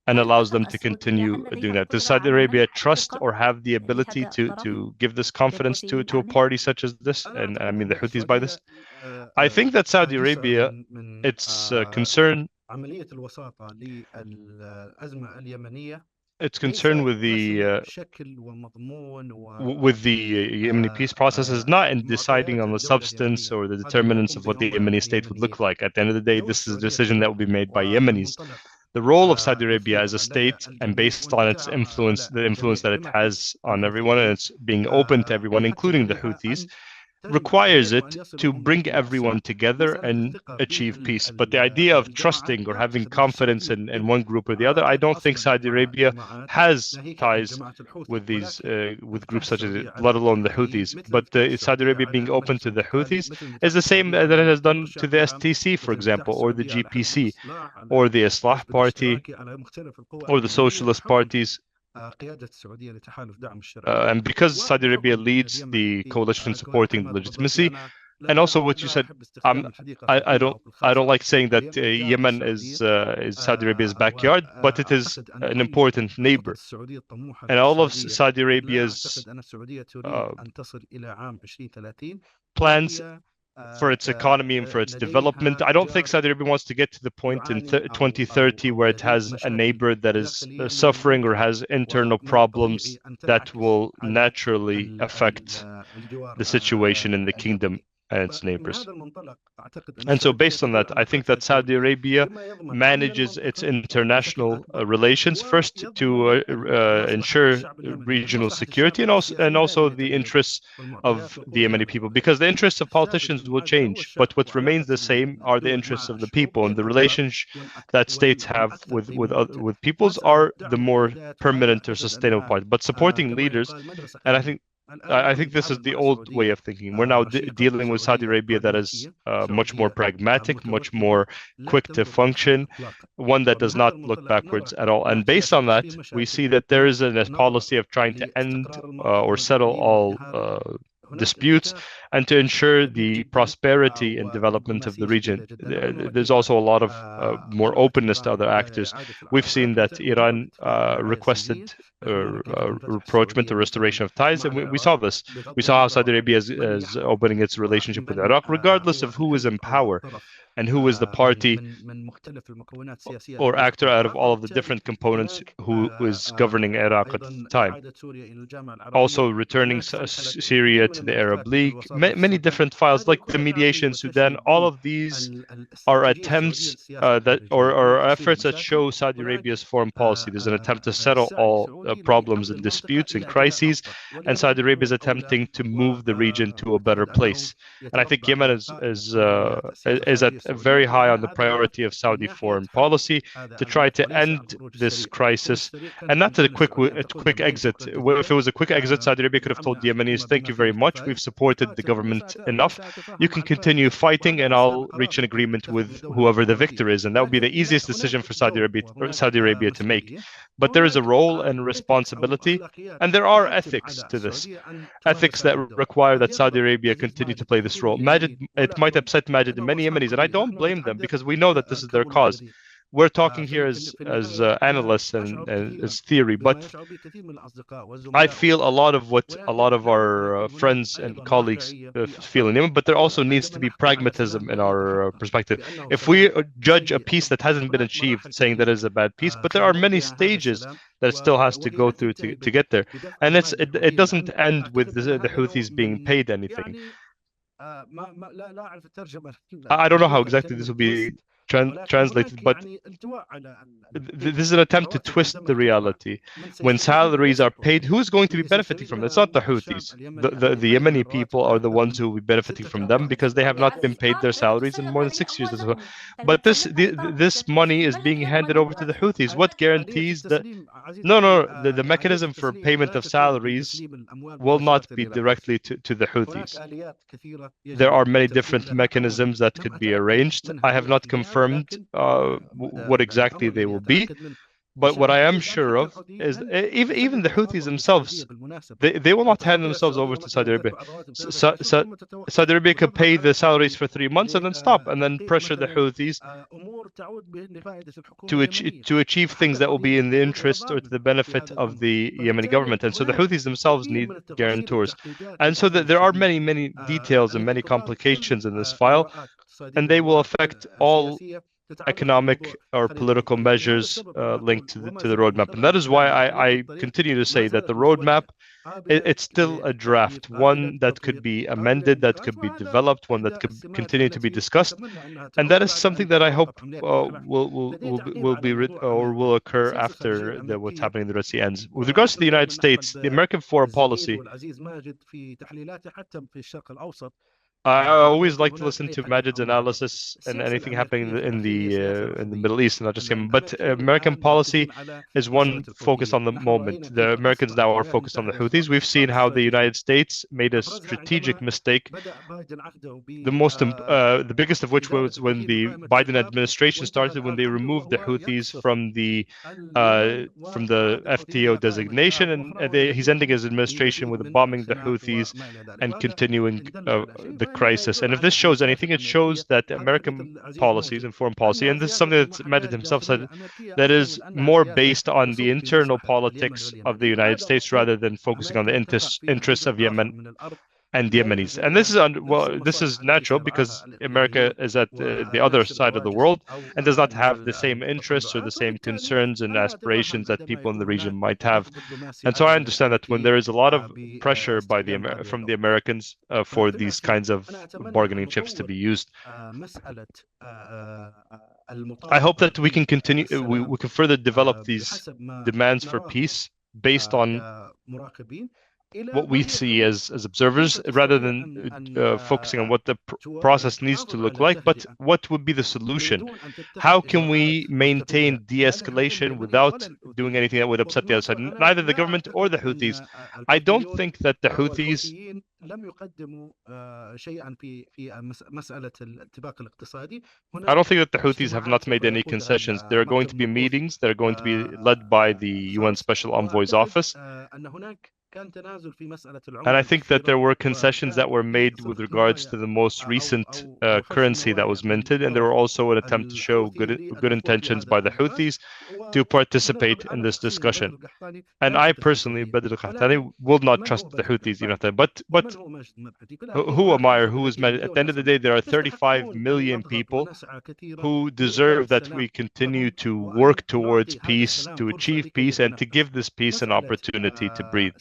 and allows them to continue doing that? Does Saudi Arabia trust or have the ability to give this confidence to a party such as this? And I mean the Houthis by this. I think that Saudi Arabia, its concern with the Yemeni peace process is not in deciding on the substance or the determinants of what the Yemeni state would look like. At the end of the day, this is a decision that will be made by Yemenis. The role of Saudi Arabia as a state, and based on its influence, the influence that it has on everyone, and it's being open to everyone, including the Houthis, requires it to bring everyone together and achieve peace. But the idea of trusting or having confidence in one group or the other, I don't think Saudi Arabia has ties with these with groups such as it, let alone the Houthis. But Saudi Arabia being open to the Houthis is the same that it has done to the STC, for example, or the GPC, or the Islah Party, or the socialist parties. And because Saudi Arabia leads the coalition supporting legitimacy, and also what you said, I don't like saying that Yemen is Saudi Arabia's backyard, but it is an important neighbor. And all of Saudi Arabia's plans for its economy and for its development, I don't think Saudi Arabia wants to get to the point in 2030 where it has a neighbor that is suffering or has internal problems that will naturally affect the situation in the kingdom and its neighbors. And so based on that, I think that Saudi Arabia manages its international relations first to ensure regional security and also the interests of the Yemeni people, because the interests of politicians will change, but what remains the same are the interests of the people, and the relations that states have with peoples are the more permanent or sustainable part. But supporting leaders, and I think I think this is the old way of thinking. We're now dealing with Saudi Arabia that is much more pragmatic, much more quick to function, one that does not look backwards at all. And based on that, we see that there is a policy of trying to end or settle all disputes and to ensure the prosperity and development of the region. There's also a lot of more openness to other actors. We've seen that Iran requested rapprochement or restoration of ties, and we saw this. We saw how Saudi Arabia is opening its relationship with Iraq, regardless of who is in power and who is the party or actor out of all of the different components who is governing Iraq at the time. Also returning Syria to the Arab League, many different files like the mediation in Sudan. All of these are attempts or efforts that show Saudi Arabia's foreign policy. There's an attempt to settle all problems and disputes and crises, and Saudi Arabia is attempting to move the region to a better place. And I think Yemen is at very high on the priority of Saudi foreign policy to try to end this crisis, and not a quick exit. If it was a quick exit, Saudi Arabia could have told the Yemenis, "Thank you very much. We've supported the government enough. You can continue fighting, and I'll reach an agreement with whoever the victor is." And that would be the easiest decision for Saudi Arabia to make. But there is a role and responsibility, and there are ethics to this. Ethics that require that Saudi Arabia continue to play this role. It might upset Majid and many Yemenis, and I don't blame them because we know that this is their cause. We're talking here as analysts and as theory, but I feel a lot of what a lot of our friends and colleagues feel in Yemen, but there also needs to be pragmatism in our perspective. If we judge a peace that hasn't been achieved, saying that is a bad peace, but there are many stages that it still has to go through to get there, and it doesn't end with the Houthis being paid anything. I don't know how exactly this will be translated, but this is an attempt to twist the reality. When salaries are paid, who's going to be benefiting from it? It's not the Houthis. The Yemeni people are the ones who will be benefiting from them because they have not been paid their salaries in more than 6 years. But this money is being handed over to the Houthis. What guarantees that? The mechanism for payment of salaries will not be directly to the Houthis. There are many different mechanisms that could be arranged. I have not confirmed what exactly they will be, but what I am sure of is even the Houthis themselves, they will not hand themselves over to Saudi Arabia. Saudi Arabia could pay the salaries for 3 months and then stop, and then pressure the Houthis to achieve things that will be in the interest or to the benefit of the Yemeni government. And so the Houthis themselves need guarantors. And so there are many details and many complications in this file, and they will affect all economic or political measures linked to the roadmap. And that is why I continue to say that the roadmap, it's still a draft, one that could be amended, that could be developed, one that could continue to be discussed. And that is something that I hope will occur after what's happening in the Red Sea ends. With regards to the United States, the American foreign policy, I always like to listen to Majid's analysis and anything happening in the Middle East, and not just him. But American policy is one focused on the moment. The Americans now are focused on the Houthis. We've seen how the United States made a strategic mistake. The biggest of which was when the Biden administration started, when they removed the Houthis from the FTO designation, and he's ending his administration with bombing the Houthis and continuing the crisis. And if this shows anything, it shows that American policies and foreign policy, and this is something that Majid himself said, that is more based on the internal politics of the United States rather than focusing on the interests of Yemen and the Yemenis. And this is natural because America is at the other side of the world and does not have the same interests or the same concerns and aspirations that people in the region might have. And so I understand that when there is a lot of pressure from the Americans for these kinds of bargaining chips to be used, I hope that we can continue, we can further develop these demands for peace based on what we see as observers, rather than focusing on what the process needs to look like, but what would be the solution? How can we maintain de-escalation without doing anything that would upset the other side, neither the government or the Houthis? I don't think that the Houthis I don't think that the Houthis have not made any concessions. There are going to be meetings that are going to be led by the UN Special Envoy's office. And I think that there were concessions that were made with regards to the most recent currency that was minted, and there were also an attempt to show good intentions by the Houthis to participate in this discussion. And I personally, Badr al-Qahtani, will not trust the Houthis, but who am I or who is mad? At the end of the day, there are 35 million people who deserve that we continue to work towards peace, to achieve peace, and to give this peace an opportunity to breathe.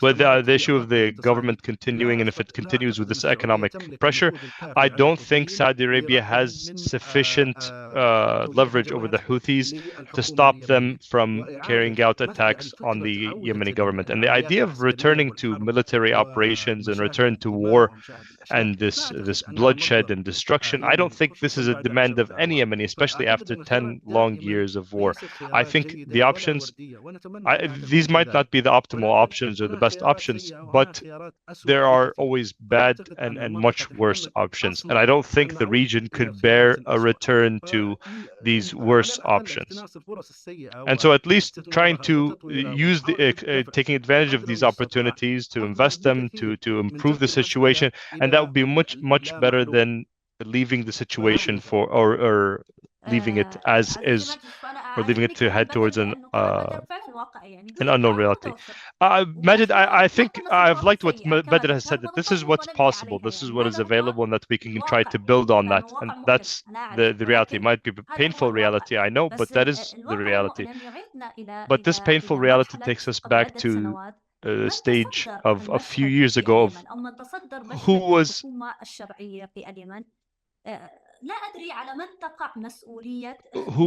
With the issue of the government continuing, and if it continues with this economic pressure, I don't think Saudi Arabia has sufficient leverage over the Houthis to stop them from carrying out attacks on the Yemeni government. And the idea of returning to military operations and return to war and this bloodshed and destruction, I don't think this is a demand of any Yemeni, especially after 10 long years of war. I think the options, these might not be the optimal options or the best options, but there are always bad and much worse options. And I don't think the region could bear a return to these worse options. And so at least trying to use taking advantage of these opportunities to invest them, to improve the situation, and that would be much better than leaving the situation or leaving it as is, or leaving it to head towards an unknown reality. Majid, I think I've liked what Badr has said, that this is what's possible, this is what is available, and that we can try to build on that. And that's the reality. It might be a painful reality, I know, but that is the reality. But this painful reality takes us back to a stage of a few years ago of who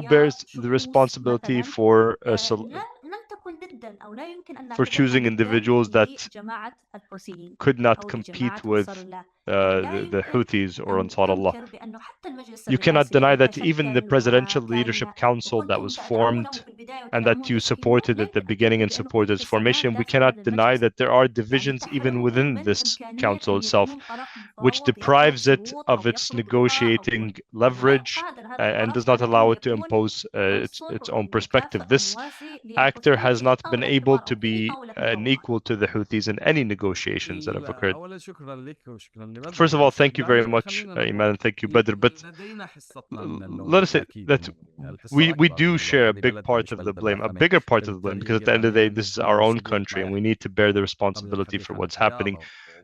bears the responsibility for choosing individuals that could not compete with the Houthis or Ansar Allah. You cannot deny that even the Presidential Leadership Council that was formed and that you supported at the beginning and supported its formation, we cannot deny that there are divisions even within this council itself, which deprives it of its negotiating leverage and does not allow it to impose its own perspective. This actor has not been able to be an equal to the Houthis in any negotiations that have occurred. First of all, thank you very much, Iman, and thank you, Badr. But let us say that we do share a big part of the blame, a bigger part of the blame, because at the end of the day, this is our own country, and we need to bear the responsibility for what's happening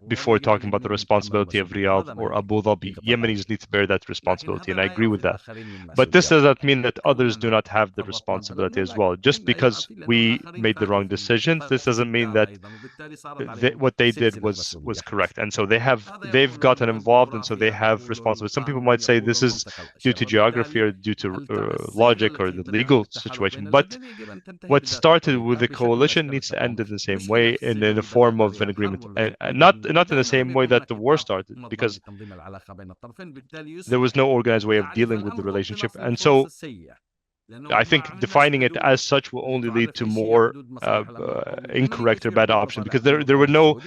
before talking about the responsibility of Riyadh or Abu Dhabi. Yemenis need to bear that responsibility, and I agree with that. But this does not mean that others do not have the responsibility as well. Just because we made the wrong decisions, this doesn't mean that what they did was correct. And so they've gotten involved, and so they have responsibility. Some people might say this is due to geography or due to logic or the legal situation. But what started with the coalition needs to end in the same way, in a form of an agreement. And not in the same way that the war started, because there was no organized way of dealing with the relationship. And so I think defining it as such will only lead to more incorrect or bad options, because there were no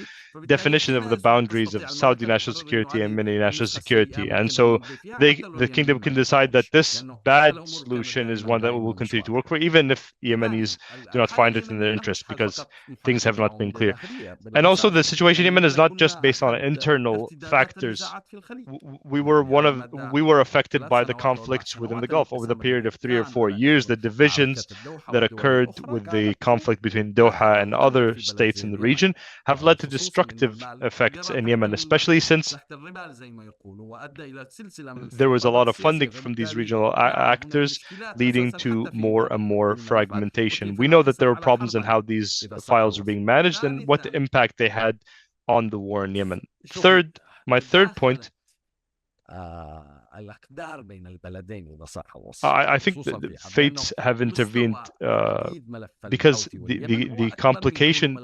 definition of the boundaries of Saudi national security and Yemeni national security. And so the kingdom can decide that this bad solution is one that we will continue to work for, even if Yemenis do not find it in their interest, because things have not been clear. And also the situation in Yemen is not just based on internal factors. We were affected by the conflicts within the Gulf over the period of 3 or 4 years. The divisions that occurred with the conflict between Doha and other states in the region have led to destructive effects in Yemen, especially since there was a lot of funding from these regional actors, leading to more and more fragmentation. We know that there are problems in how these files are being managed and what impact they had on the war in Yemen. My third point I think that the fates have intervened because the complication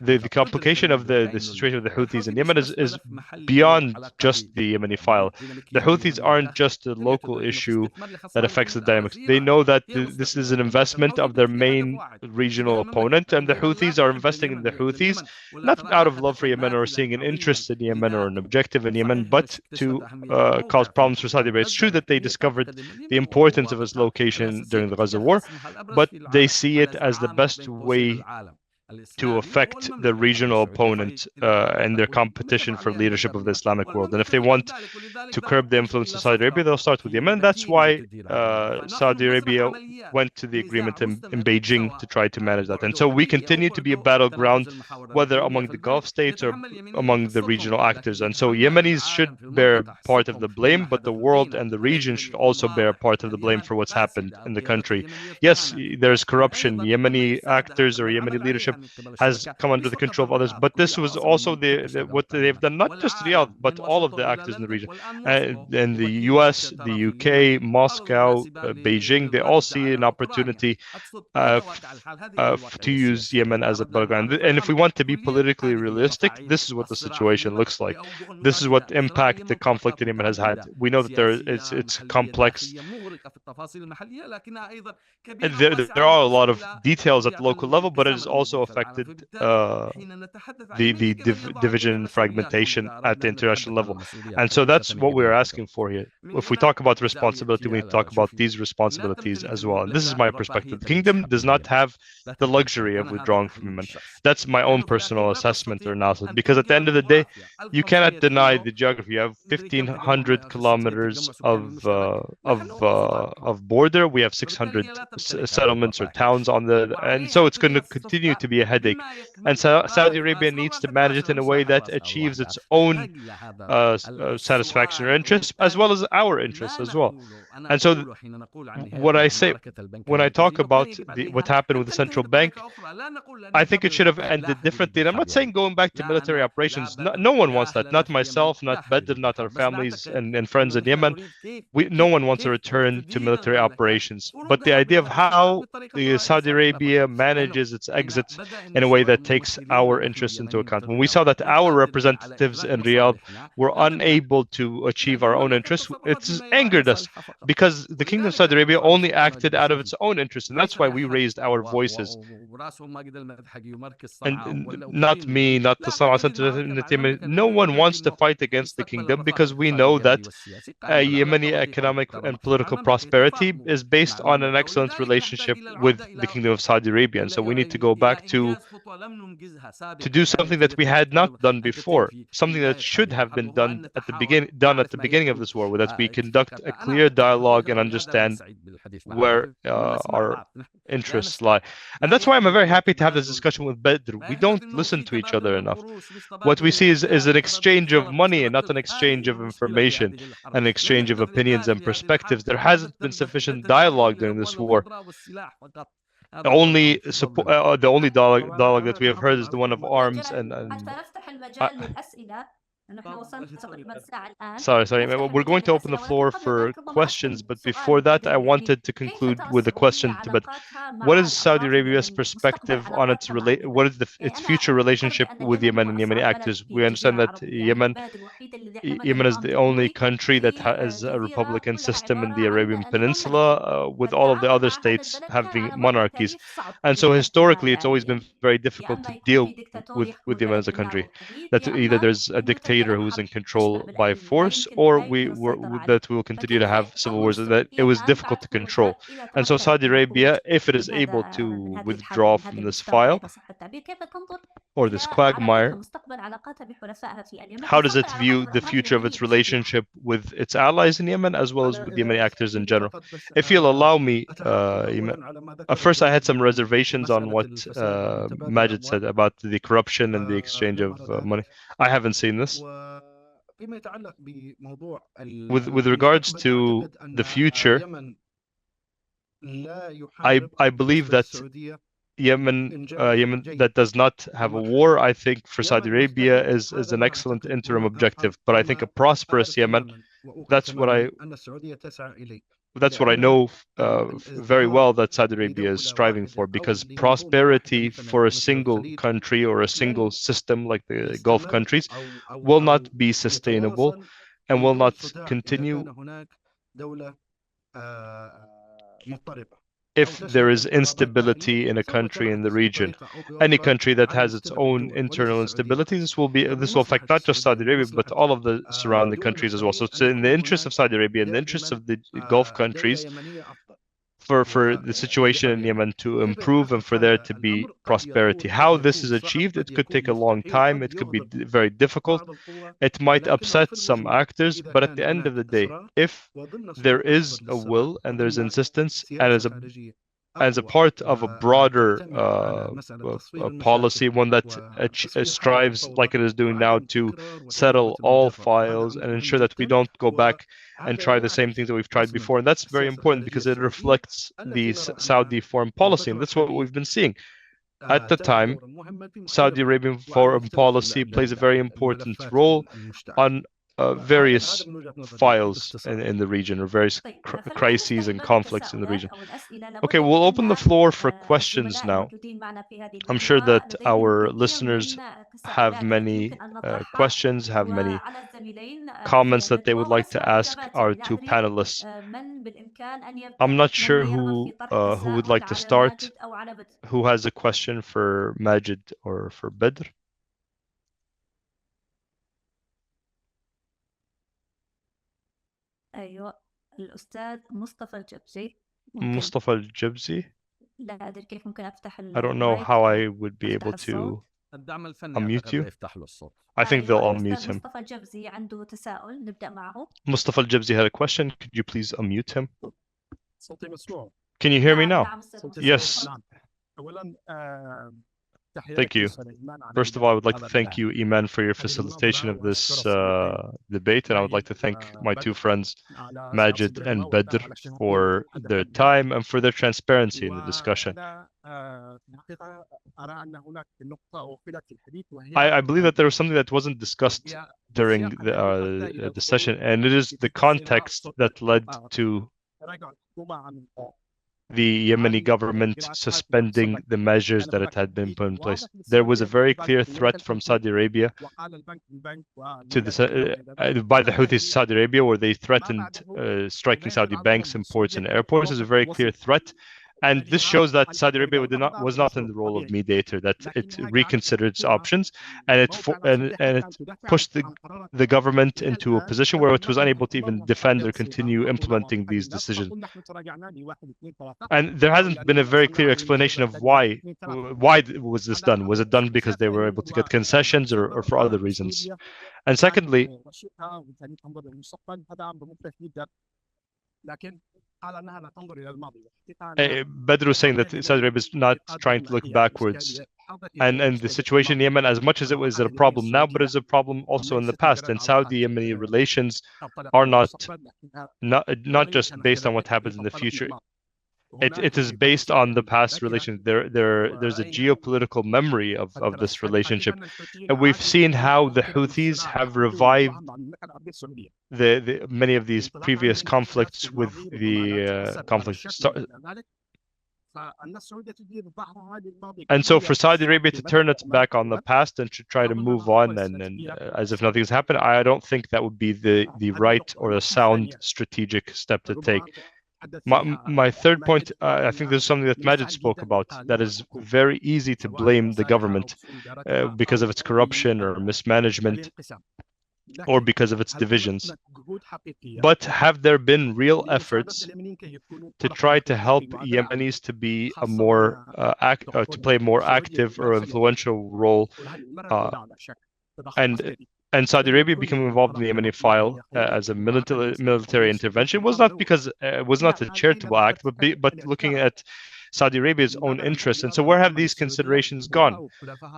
the complication of the situation of the Houthis in Yemen is beyond just the Yemeni file. The Houthis aren't just a local issue that affects the dynamics. They know that this is an investment of their main regional opponent, and the Houthis are investing in the Houthis not out of love for Yemen or seeing an interest in Yemen or an objective in Yemen, but to cause problems for Saudi Arabia. It's true that they discovered the importance of its location during the Gaza war, but they see it as the best way to affect the regional opponent and their competition for leadership of the Islamic world. And if they want to curb the influence of Saudi Arabia, they'll start with Yemen. That's why Saudi Arabia went to the agreement in Beijing to try to manage that. And so we continue to be a battleground, whether among the Gulf states or among the regional actors. And so Yemenis should bear part of the blame, but the world and the region should also bear part of the blame for what's happened in the country. Yes, there's corruption. Yemeni actors or Yemeni leadership has come under the control of others, but this was also what they've done, not just Riyadh, but all of the actors in the region. And the US, the UK, Moscow, Beijing, they all see an opportunity to use Yemen as a battleground. And if we want to be politically realistic, this is what the situation looks like. This is what impact the conflict in Yemen has had. We know that it's complex. And there are a lot of details at the local level, but it has also affected the division and fragmentation at the international level. And so that's what we're asking for here. If we talk about responsibility, we need to talk about these responsibilities as well. And this is my perspective. The kingdom does not have the luxury of withdrawing from Yemen. That's my own personal assessment or analysis, because at the end of the day, you cannot deny the geography. You have 1,500 kilometers of border. We have 600 settlements or towns on and so it's going to continue to be a headache. And Saudi Arabia needs to manage it in a way that achieves its own satisfaction or interest, as well as our interests as well. And so what I say when I talk about what happened with the central bank, I think it should have ended differently. And I'm not saying going back to military operations. No one wants that. Not myself, not Badr, not our families and friends in Yemen. No one wants a return to military operations. But the idea of how Saudi Arabia manages its exit in a way that takes our interests into account. When we saw that our representatives in Riyadh were unable to achieve our own interests, it's angered us, because the Kingdom of Saudi Arabia only acted out of its own interests, and that's why we raised our voices. And not me, not the Sana'a Center. No one wants to fight against the kingdom, because we know that Yemeni economic and political prosperity is based on an excellent relationship with the Kingdom of Saudi Arabia. And so we need to go back to do something that we had not done before, something that should have been done at the beginning of this war, that we conduct a clear dialogue and understand where our interests lie. And that's why I'm very happy to have this discussion with Badr. We don't listen to each other enough. What we see is an exchange of money and not an exchange of information, an exchange of opinions and perspectives. There hasn't been sufficient dialogue during this war. The only dialogue that we have heard is the one of arms and sorry. We're going to open the floor for questions, but before that, I wanted to conclude with a question. But what is Saudi Arabia's perspective on its its future relationship with Yemen and Yemeni actors? We understand that Yemen is the only country that has a republican system in the Arabian Peninsula, with all of the other states having monarchies, and so historically, it's always been very difficult to deal with Yemen as a country. That either there's a dictator who's in control by force, or that we will continue to have civil wars that it was difficult to control. And so Saudi Arabia, if it is able to withdraw from this file or this quagmire, how does it view the future of its relationship with its allies in Yemen, as well as with Yemeni actors in general? If you'll allow me, at first I had some reservations on what Majid said about the corruption and the exchange of money. I haven't seen this. With regards to the future, I believe that Yemen that does not have a war, I think for Saudi Arabia is an excellent interim objective. But I think a prosperous Yemen That's what I know very well that Saudi Arabia is striving for, because prosperity for a single country or a single system like the Gulf countries will not be sustainable and will not continue if there is instability in a country in the region. Any country that has its own internal instability, this will affect not just Saudi Arabia, but all of the surrounding countries as well. So it's in the interest of Saudi Arabia, in the interest of the Gulf countries, for the situation in Yemen to improve and for there to be prosperity. How this is achieved, it could take a long time. It could be very difficult. It might upset some actors, but at the end of the day, if there is a will and there's insistence, and as a part of a broader policy, one that strives, like it is doing now, to settle all files and ensure that we don't go back and try the same things that we've tried before. And that's very important because it reflects the Saudi foreign policy. And that's what we've been seeing. At the time, Saudi Arabian foreign policy plays a very important role on various files in the region, or various crises and conflicts in the region. Okay, we'll open the floor for questions now. I'm sure that our listeners have many questions, have many comments that they would like to ask our two panelists. I'm not sure who would like to start. Who has a question for Majid or for Badr? أيوة الأستاذ مصطفى الجبزي. Mustafa Al-Jabzi? لا أدري كيف ممكن أفتح I don't know how I would be able to unmute you. I think they'll unmute him. مصطفى الجبزي عنده تساؤل نبدأ معه. Mustafa Al-Jabzi had a question. Could you please unmute him? Can you hear me now? Yes. Thank you. First of all, I would like to thank you, Iman, for your facilitation of this debate, and I would like to thank my two friends, Majid and Badr, for their time and for their transparency in the discussion. I believe that there was something that wasn't discussed during the session, and it is the context that led to the Yemeni government suspending the measures that it had been put in place. There was a very clear threat from Saudi Arabia to by the Houthis in Saudi Arabia, where they threatened striking Saudi banks and ports and airports. There's a very clear threat. And this shows that Saudi Arabia was not in the role of mediator, that it reconsidered its options, and it pushed the government into a position where it was unable to even defend or continue implementing these decisions. And there hasn't been a very clear explanation of why was this done. Was it done because they were able to get concessions, or for other reasons? And secondly, Badr was saying that Saudi Arabia is not trying to look backwards, and the situation in Yemen, as much as it was a problem now, but is a problem also in the past. And Saudi-Yemeni relations are not just based on what happens in the future. It is based on the past relations. There's a geopolitical memory of this relationship, and we've seen how the Houthis have revived many of these previous conflicts with the conflict. And so for Saudi Arabia to turn its back on the past and to try to move on and as if nothing's happened, I don't think that would be the right or the sound strategic step to take. My third point, I think there's something that Majid spoke about, that is very easy to blame the government because of its corruption or mismanagement, or because of its divisions. But have there been real efforts to try to help Yemenis to be to play a more active or influential role, and Saudi Arabia becoming involved in the Yemeni file as a military intervention was not because it was not a charitable act, but looking at Saudi Arabia's own interests. And so where have these considerations gone?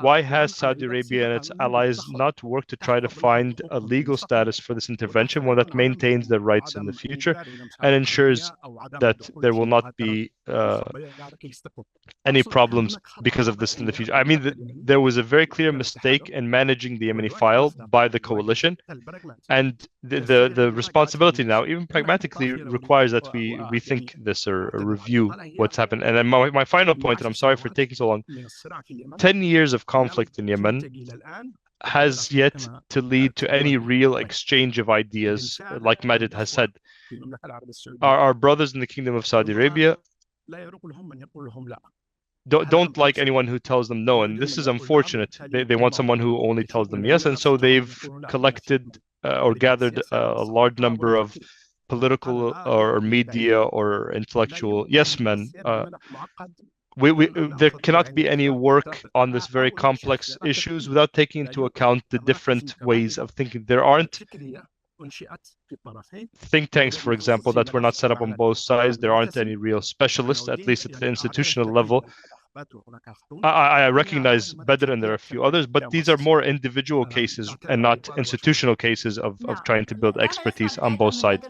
Why has Saudi Arabia and its allies not worked to try to find a legal status for this intervention, one that maintains their rights in the future and ensures that there will not be any problems because of this in the future. I mean, there was a very clear mistake in managing the Yemeni file by the coalition, and the responsibility now, even pragmatically, requires that we rethink this or review what's happened. And then my final point, and I'm sorry for taking so long, 10 years of conflict in Yemen has yet to lead to any real exchange of ideas. Like Majid has said, our brothers in the Kingdom of Saudi Arabia don't like anyone who tells them no, and this is unfortunate. They want someone who only tells them yes, and so they've collected or gathered a large number of political or media or intellectual yes men. There cannot be any work on this very complex issues without taking into account the different ways of thinking. There aren't think tanks, for example, that were not set up on both sides. There aren't any real specialists, at least at the institutional level. I recognize Badr and there are a few others, but these are more individual cases and not institutional cases of trying to build expertise on both sides.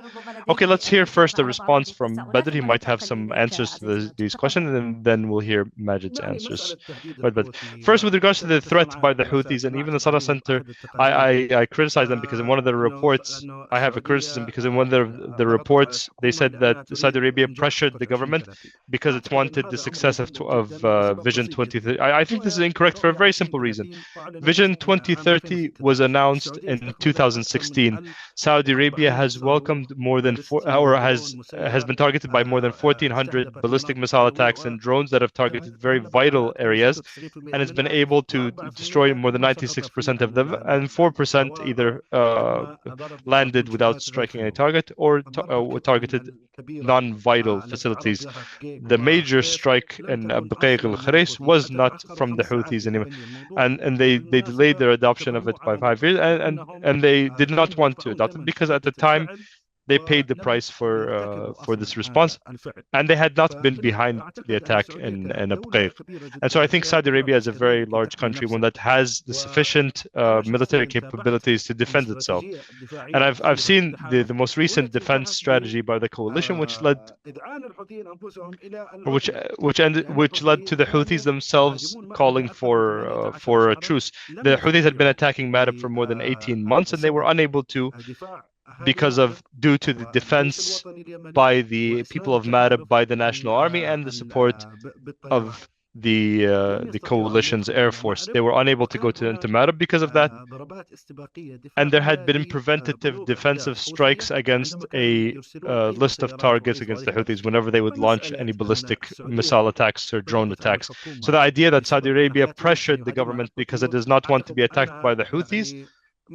Okay, let's hear first a response from Badr. He might have some answers to these questions, and then we'll hear Majid's answers. But first, with regards to the threat by the Houthis and even the Sana Center, I criticize them because in one of the reports, I have a criticism because in one of the reports, they said that Saudi Arabia pressured the government because it wanted the success of Vision 2030. I think this is incorrect for a very simple reason. Vision 2030 was announced in 2016. Saudi Arabia has welcomed more than has been targeted by more than 1,400 ballistic missile attacks and drones that have targeted very vital areas, and it's been able to destroy more than 96% of them, and 4% either landed without striking any target or targeted non-vital facilities. The major strike in Al-Kharis was not from the Houthis anymore, and they delayed their adoption of it by 5 years, and they did not want to adopt it because at the time they paid the price for this response, and they had not been behind the attack in Abqaiq. And so I think Saudi Arabia is a very large country, one that has the sufficient military capabilities to defend itself. And I've seen the most recent defense strategy by the coalition, which led to the Houthis themselves calling for a truce. The Houthis had been attacking Marib for more than 18 months, and they were unable to, due to the defense by the people of Marib, by the National Army, and the support of the coalition's air force. They were unable to go into Marib because of that, and there had been preventative defensive strikes against a list of targets against the Houthis whenever they would launch any ballistic missile attacks or drone attacks. So the idea that Saudi Arabia pressured the government because it does not want to be attacked by the Houthis,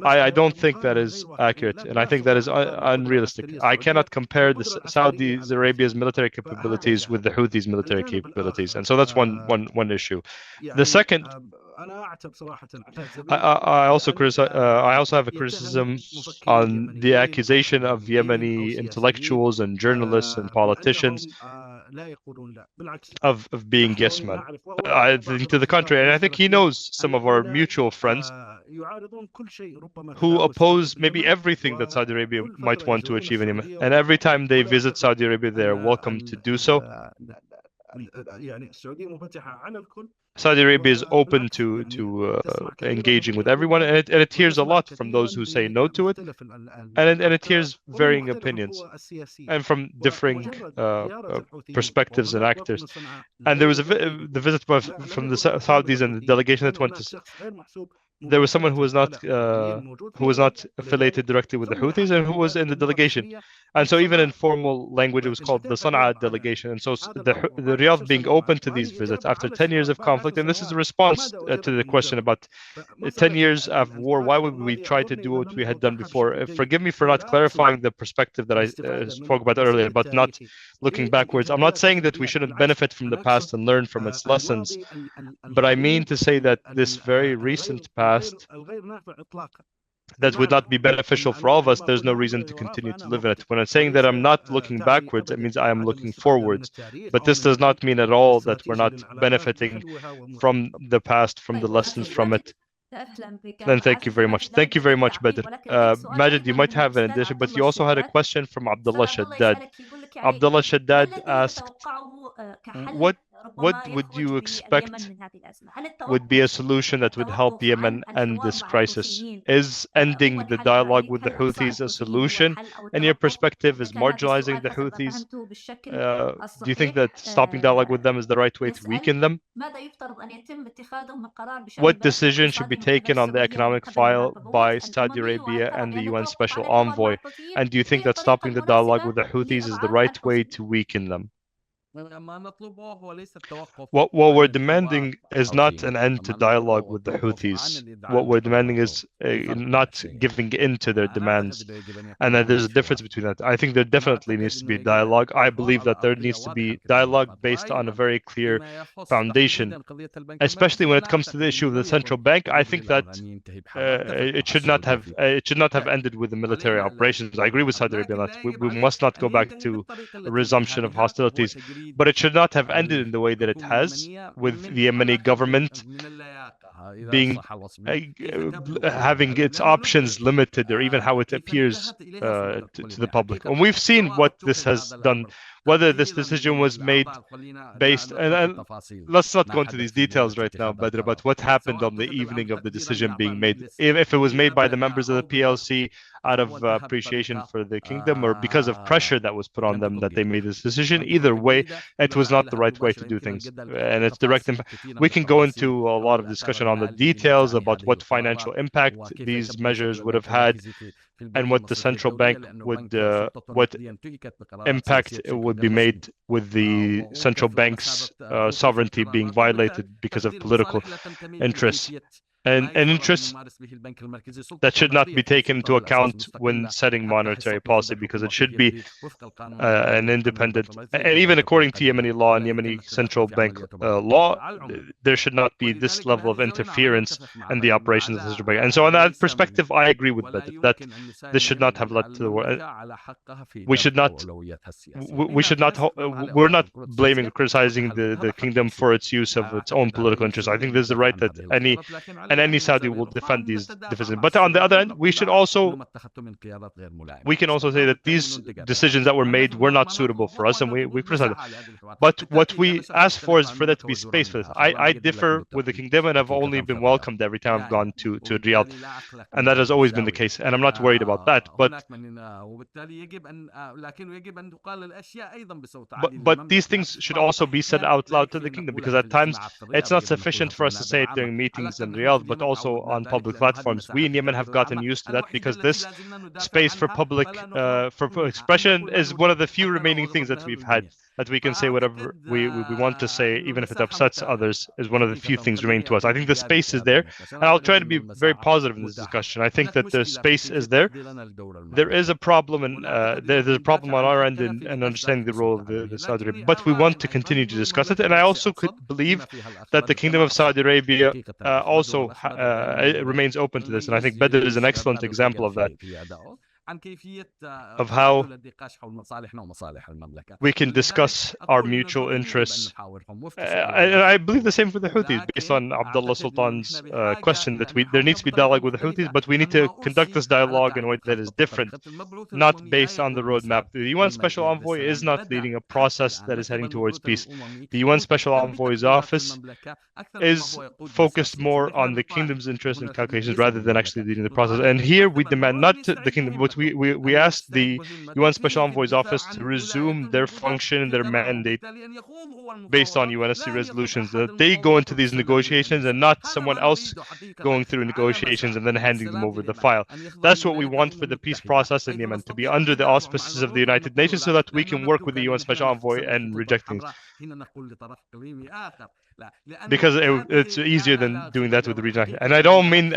I don't think that is accurate, and I think that is unrealistic. I cannot compare the Saudi Arabia's military capabilities with the Houthis' military capabilities, and so that's one issue. The second, I also have a criticism on the accusation of Yemeni intellectuals and journalists and politicians of being yes men. I think to the contrary, and I think he knows some of our mutual friends who oppose maybe everything that Saudi Arabia might want to achieve in Yemen. And every time they visit Saudi Arabia, they are welcome to do so. Saudi Arabia is open to engaging with everyone, and it hears a lot from those who say no to it, and it hears varying opinions and from differing perspectives and actors. And there was the visit from the Saudis and the delegation that went to. There was someone who was not affiliated directly with the Houthis and who was in the delegation, and so even in formal language it was called the Sana'a delegation. And so the Riyadh being open to these visits after 10 years of conflict, and this is a response to the question about 10 years of war, why would we try to do what we had done before? Forgive me for not clarifying the perspective that I spoke about earlier, but not looking backwards. I'm not saying that we shouldn't benefit from the past and learn from its lessons, but I mean to say that this very recent past that would not be beneficial for all of us, there's no reason to continue to live in it. When I'm saying that I'm not looking backwards, it means I am looking forwards. But this does not mean at all that we're not benefiting from the past, from the lessons from it. Then thank you very much. Thank you very much, Badr. Majid, you might have an addition, but you also had a question from Abdullah Shaddad. Abdullah Shaddad asked what would you expect would be a solution that would help Yemen end this crisis? Is ending the dialogue with the Houthis a solution? In your perspective, is marginalizing the Houthis? Do you think that stopping dialogue with them is the right way to weaken them? What decision should be taken on the economic file by Saudi Arabia and the UN Special Envoy? And do you think that stopping the dialogue with the Houthis is the right way to weaken them? What we're demanding is not an end to dialogue with the Houthis. What we're demanding is not giving in to their demands. And that there's a difference between that. I think there definitely needs to be dialogue. I believe that there needs to be dialogue based on a very clear foundation, especially when it comes to the issue of the central bank. I think that it should not have ended with the military operations. I agree with Saudi Arabia that we must not go back to a resumption of hostilities. But it should not have ended in the way that it has, with the Yemeni government being having its options limited, or even how it appears to the public. And we've seen what this has done, whether this decision was made based, and let's not go into these details right now, Badr, about what happened on the evening of the decision being made. If it was made by the members of the PLC out of appreciation for the kingdom, or because of pressure that was put on them that they made this decision, either way, it was not the right way to do things. And it's direct impact. We can go into a lot of discussion on the details about what financial impact these measures would have had, and what the central bank would, what impact it would be made with the central bank's sovereignty being violated because of political interests. And interests that should not be taken into account when setting monetary policy, because it should be an independent, and even according to Yemeni law and Yemeni central bank law, there should not be this level of interference in the operations of the central bank. And so on that perspective, I agree with that this should not have led to the war. We're not blaming or criticizing the kingdom for its use of its own political interests. I think there's the right that any Saudi will defend these decisions. But on the other end, we can also say that these decisions that were made were not suitable for us, and we criticize them. But what we ask for is for there to be space for this. I differ with the kingdom, and I've only been welcomed every time I've gone to Riyadh, and that has always been the case, and I'm not worried about that. But these things should also be said out loud to the kingdom, because at times it's not sufficient for us to say it during meetings in Riyadh, but also on public platforms. We in Yemen have gotten used to that, because this space for public expression is one of the few remaining things that we've had, that we can say whatever we want to say, even if it upsets others, is one of the few things remaining to us. I think the space is there, and I'll try to be very positive in this discussion. I think that the space is there. There is a problem, and there's a problem on our end in understanding the role of the Saudi Arabia, but we want to continue to discuss it. And I also could believe that the Kingdom of Saudi Arabia also remains open to this, and I think Badr is an excellent example of that, of how we can discuss our mutual interests. And I believe the same for the Houthis, based on Abdullah Sultan's question, that there needs to be dialogue with the Houthis, but we need to conduct this dialogue in a way that is different, not based on the roadmap. The UN Special Envoy is not leading a process that is heading towards peace. The UN Special Envoy's office is focused more on the kingdom's interests and calculations rather than actually leading the process. And here we demand not the kingdom, but we asked the UN Special Envoy's office to resume their function and their mandate based on UNSC resolutions, that they go into these negotiations and not someone else going through negotiations and then handing them over the file. That's what we want for the peace process in Yemen, to be under the auspices of the United Nations, so that we can work with the UN Special Envoy and reject things. Because it's easier than doing that with the region. And I don't mean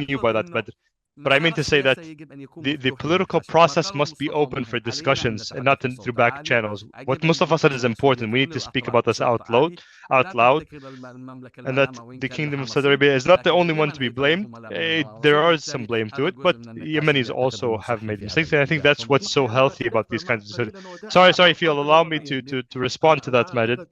you by that, but I mean to say that the political process must be open for discussions and not through back channels. What Mustafa said is important. We need to speak about this out loud, and that the Kingdom of Saudi Arabia is not the only one to be blamed. There is some blame to it, but Yemenis also have made mistakes, and I think that's what's so healthy about these kinds of decisions. Sorry, if you'll allow me to respond to that, Majid.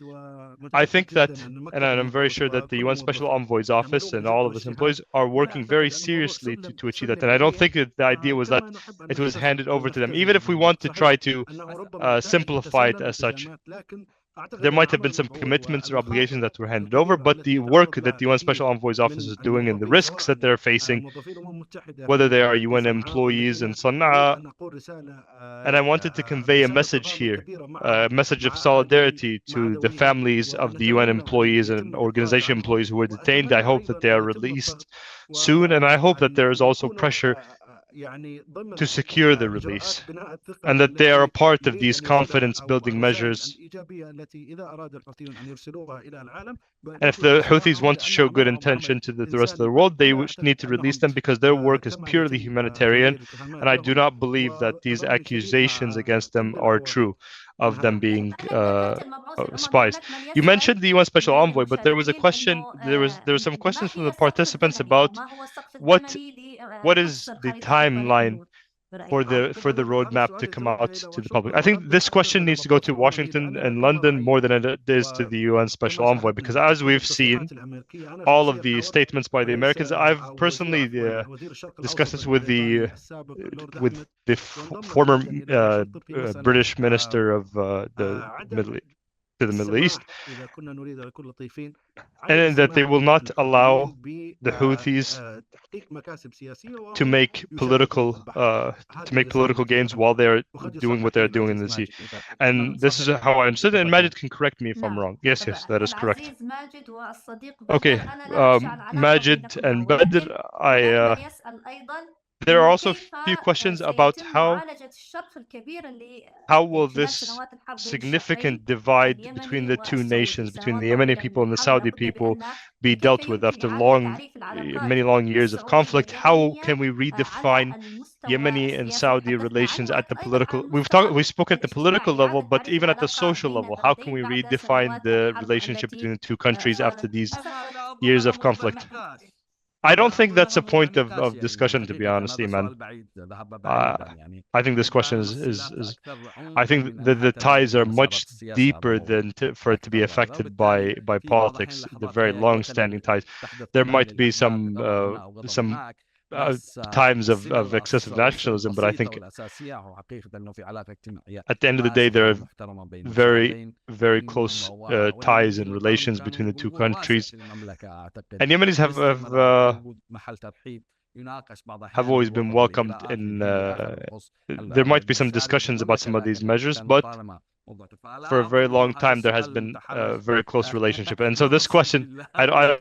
I think that, and I'm very sure that the UN Special Envoy's office and all of its employees are working very seriously to achieve that. And I don't think that the idea was that it was handed over to them, even if we want to try to simplify it as such. there might have been some commitments or obligations that were handed over, but the work that the UN Special Envoy's office is doing and the risks that they're facing, whether they are UN employees in Sana'a, and I wanted to convey a message here, a message of solidarity to the families of the UN employees and organization employees who were detained. I hope that they are released soon, and I hope that there is also pressure to secure the release, and that they are a part of these confidence-building measures. And if the Houthis want to show good intention to the rest of the world, they need to release them because their work is purely humanitarian, and I do not believe that these accusations against them are true, of them being spies. You mentioned the UN Special Envoy, but there was a question. There were some questions from the participants about what is the timeline for the roadmap to come out to the public. I think this question needs to go to Washington and London more than it is to the UN Special Envoy, because as we've seen, all of the statements by the Americans, I've personally discussed this with the former British Minister of the Middle East, and that they will not allow the Houthis to make political gains while they're doing what they're doing in the sea. And this is how I understood it, and Majid can correct me if I'm wrong. Yes, that is correct. Okay, Majid and Badr, there are also a few questions about how will this significant divide between the two nations, between the Yemeni people and the Saudi people, be dealt with after many long years of conflict? How can we redefine Yemeni and Saudi relations at the political? We spoke at the political level, but even at the social level, how can we redefine the relationship between the two countries after these years of conflict? I don't think that's a point of discussion, to be honest, Iman. I think this question is I think that the ties are much deeper than for it to be affected by politics, the very long-standing ties. There might be some times of excessive nationalism, but I think at the end of the day, there are very, very close ties and relations between the two countries. And Yemenis have always been welcomed in. There might be some discussions about some of these measures, but for a very long time there has been a very close relationship. And so this question, I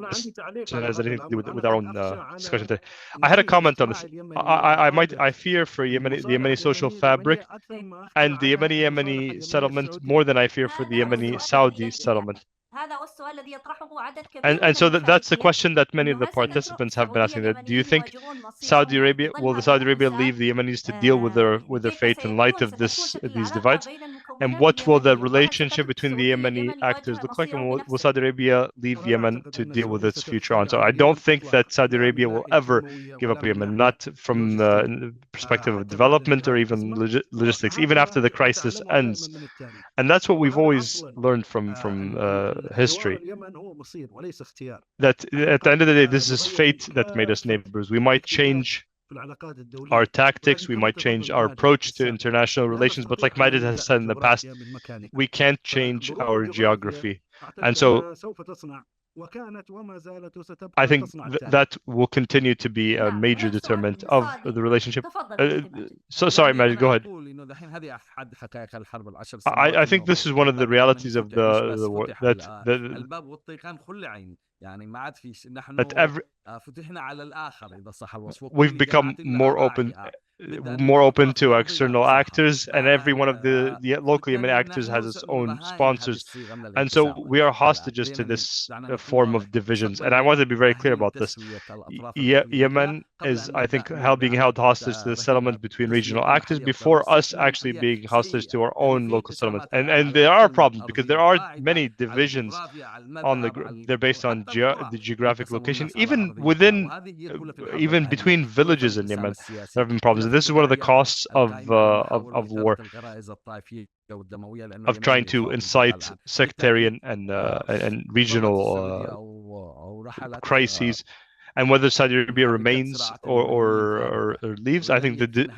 has anything to do with our own discussion today. I had a comment on this. I fear for the Yemeni social fabric and the Yemeni settlement more than I fear for the Yemeni Saudi settlement. And so that's the question that many of the participants have been asking. That do you think Saudi Arabia will leave the Yemenis to deal with their fate in light of these divides? And what will the relationship between the Yemeni actors look like? And will Saudi Arabia leave Yemen to deal with its future on? So I don't think that Saudi Arabia will ever give up Yemen, not from the perspective of development or even logistics, even after the crisis ends. And that's what we've always learned from history. That at the end of the day, this is fate that made us neighbors. We might change our tactics, we might change our approach to international relations, but like Majid has said in the past, we can't change our geography. And so I think that will continue to be a major determinant of the relationship. So sorry, Majid, go ahead. I think this is one of the realities of the war, that we've become more open to external actors, and every one of the local Yemeni actors has its own sponsors, and so we are hostages to this form of divisions. And I want to be very clear about this. Yemen is, I think, being held hostage to the settlement between regional actors before us actually being hostage to our own local settlements. And there are problems because there are many divisions they're based on the geographic location, even between villages in Yemen. There have been problems. This is one of the costs of war, of trying to incite sectarian and regional crises. And whether Saudi Arabia remains or leaves, I think the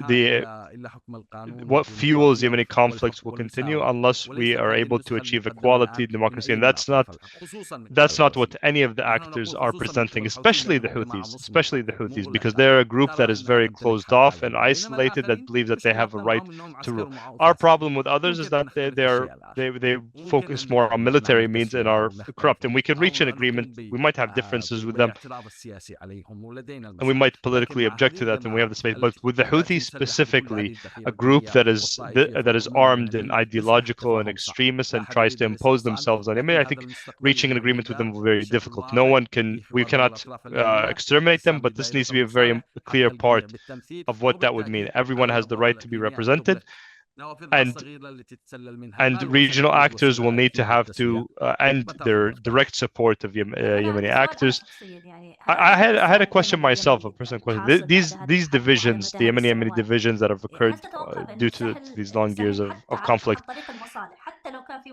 what fuels Yemeni conflicts will continue unless we are able to achieve equality, democracy, and that's not what any of the actors are presenting, especially the Houthis, because they're a group that is very closed off and isolated, that believes that they have a right to rule. Our problem with others is that they focus more on military means and are corrupt, and we can reach an agreement. We might have differences with them, and we might politically object to that, and we have the space. But with the Houthis specifically, a group that is armed and ideological and extremist and tries to impose themselves on Yemen, I think reaching an agreement with them will be very difficult. We cannot exterminate them, but this needs to be a very clear part of what that would mean. Everyone has the right to be represented, and regional actors will need to have to end their direct support of Yemeni actors. I had a question myself, a personal question. These divisions, the Yemeni divisions that have occurred due to these long years of conflict,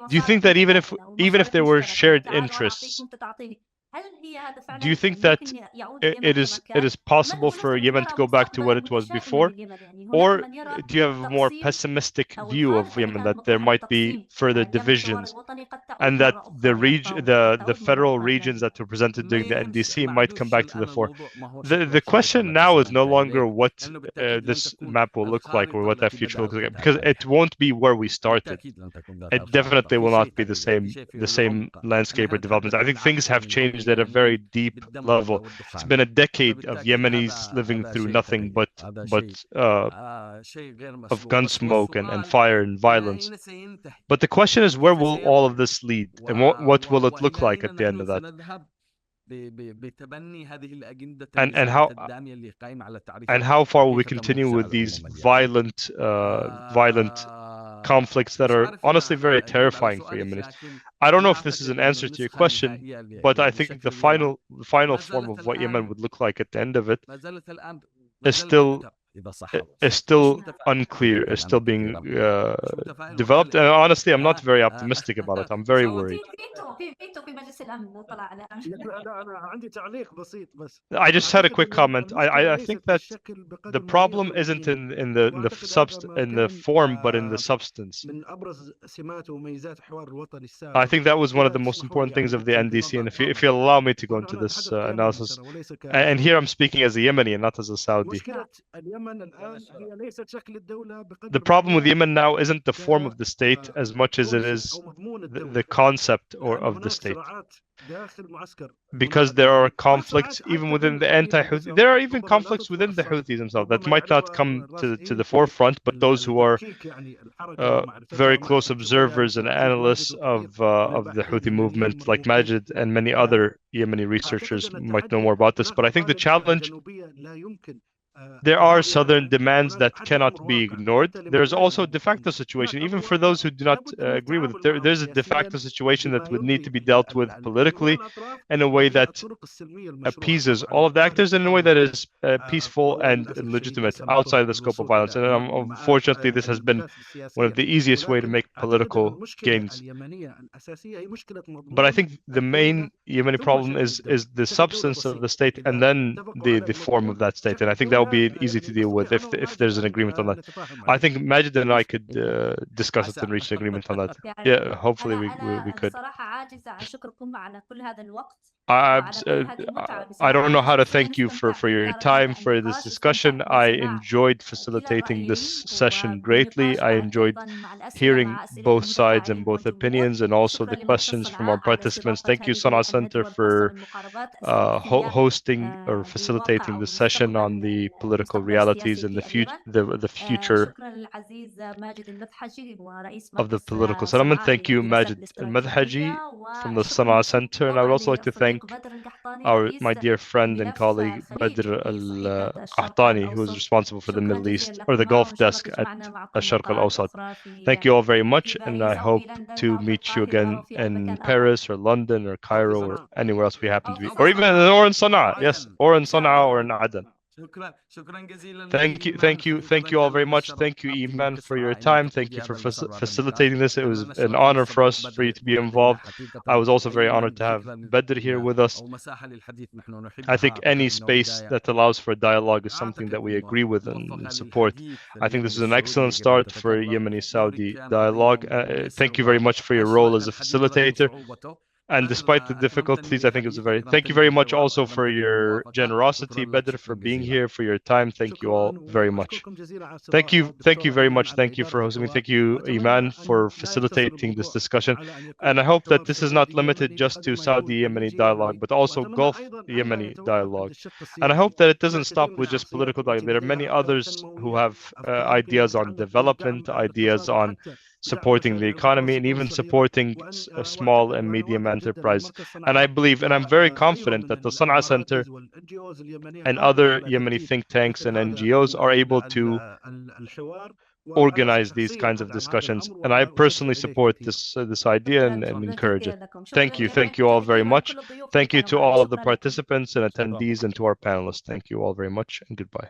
do you think that even if there were shared interests, do you think that it is possible for Yemen to go back to what it was before? Or do you have a more pessimistic view of Yemen, that there might be further divisions and that the federal regions that were presented during the NDC might come back to the fore? The question now is no longer what this map will look like or what that future looks like, because it won't be where we started. It definitely will not be the same landscape or developments. I think things have changed at a very deep level. It's been a decade of Yemenis living through nothing but of gun smoke and fire and violence. But the question is, where will all of this lead, and what will it look like at the end of that? And how far will we continue with these violent conflicts that are honestly very terrifying for Yemenis? I don't know if this is an answer to your question, but I think the final form of what Yemen would look like at the end of it is still unclear, is still being developed, and honestly I'm not very optimistic about it. I'm very worried. I just had a quick comment. I think that the problem isn't in the form, but in the substance. I think that was one of the most important things of the NDC, and if you'll allow me to go into this analysis, and here I'm speaking as a Yemeni and not as a Saudi. The problem with Yemen now isn't the form of the state as much as it is the concept of the state. Because there are conflicts even within the anti-Houthi. There are even conflicts within the Houthis themselves that might not come to the forefront, but those who are very close observers and analysts of the Houthi movement, like Majid and many other Yemeni researchers, might know more about this. But I think the challenge, there are southern demands that cannot be ignored. There's also a de facto situation, even for those who do not agree with it. There's a de facto situation that would need to be dealt with politically in a way that appeases all of the actors, in a way that is peaceful and legitimate, outside the scope of violence. And unfortunately, this has been one of the easiest way to make political gains. But I think the main Yemeni problem is the substance of the state, and then the form of that state. And I think that will be easy to deal with if there's an agreement on that. I think Majid and I could discuss it and reach an agreement on that. Yeah, hopefully we could. I don't know how to thank you for your time for this discussion. I enjoyed facilitating this session greatly. I enjoyed hearing both sides and both opinions, and also the questions from our participants. Thank you, Sana'a Center, for hosting or facilitating this session on the political realities and the future of the political settlement. Thank you, Majid Al-Madhaji from the Sana'a Center, and I would also like to thank my dear friend and colleague Badr Al-Qahtani, who is responsible for the Middle East or the Gulf desk at Al-Sharq Al-Awsat. Thank you all very much, and I hope to meet you again in Paris or London or Cairo or anywhere else we happen to be, or in Sana'a. Yes, or in Sana'a or in Aden. Thank you all very much. Thank you, Iman, for your time. Thank you for facilitating this. It was an honor for us, for you to be involved. I was also very honored to have Badr here with us. I think any space that allows for dialogue is something that we agree with and support. I think this is an excellent start for Yemeni-Saudi dialogue. Thank you very much for your role as a facilitator. And despite the difficulties, I think it was thank you very much also for your generosity, Badr, for being here, for your time. Thank you all very much. Thank you very much. Thank you for hosting me. Thank you, Iman, for facilitating this discussion. And I hope that this is not limited just to Saudi-Yemeni dialogue, but also Gulf Yemeni dialogue. And I hope that it doesn't stop with just political dialogue. There are many others who have ideas on development, ideas on supporting the economy, and even supporting small and medium enterprise. And I believe, and I'm very confident that the Sana'a Center and other Yemeni think tanks and NGOs are able to organize these kinds of discussions. And I personally support this idea and encourage it. Thank you all very much. Thank you to all of the participants and attendees and to our panelists. Thank you all very much, and goodbye.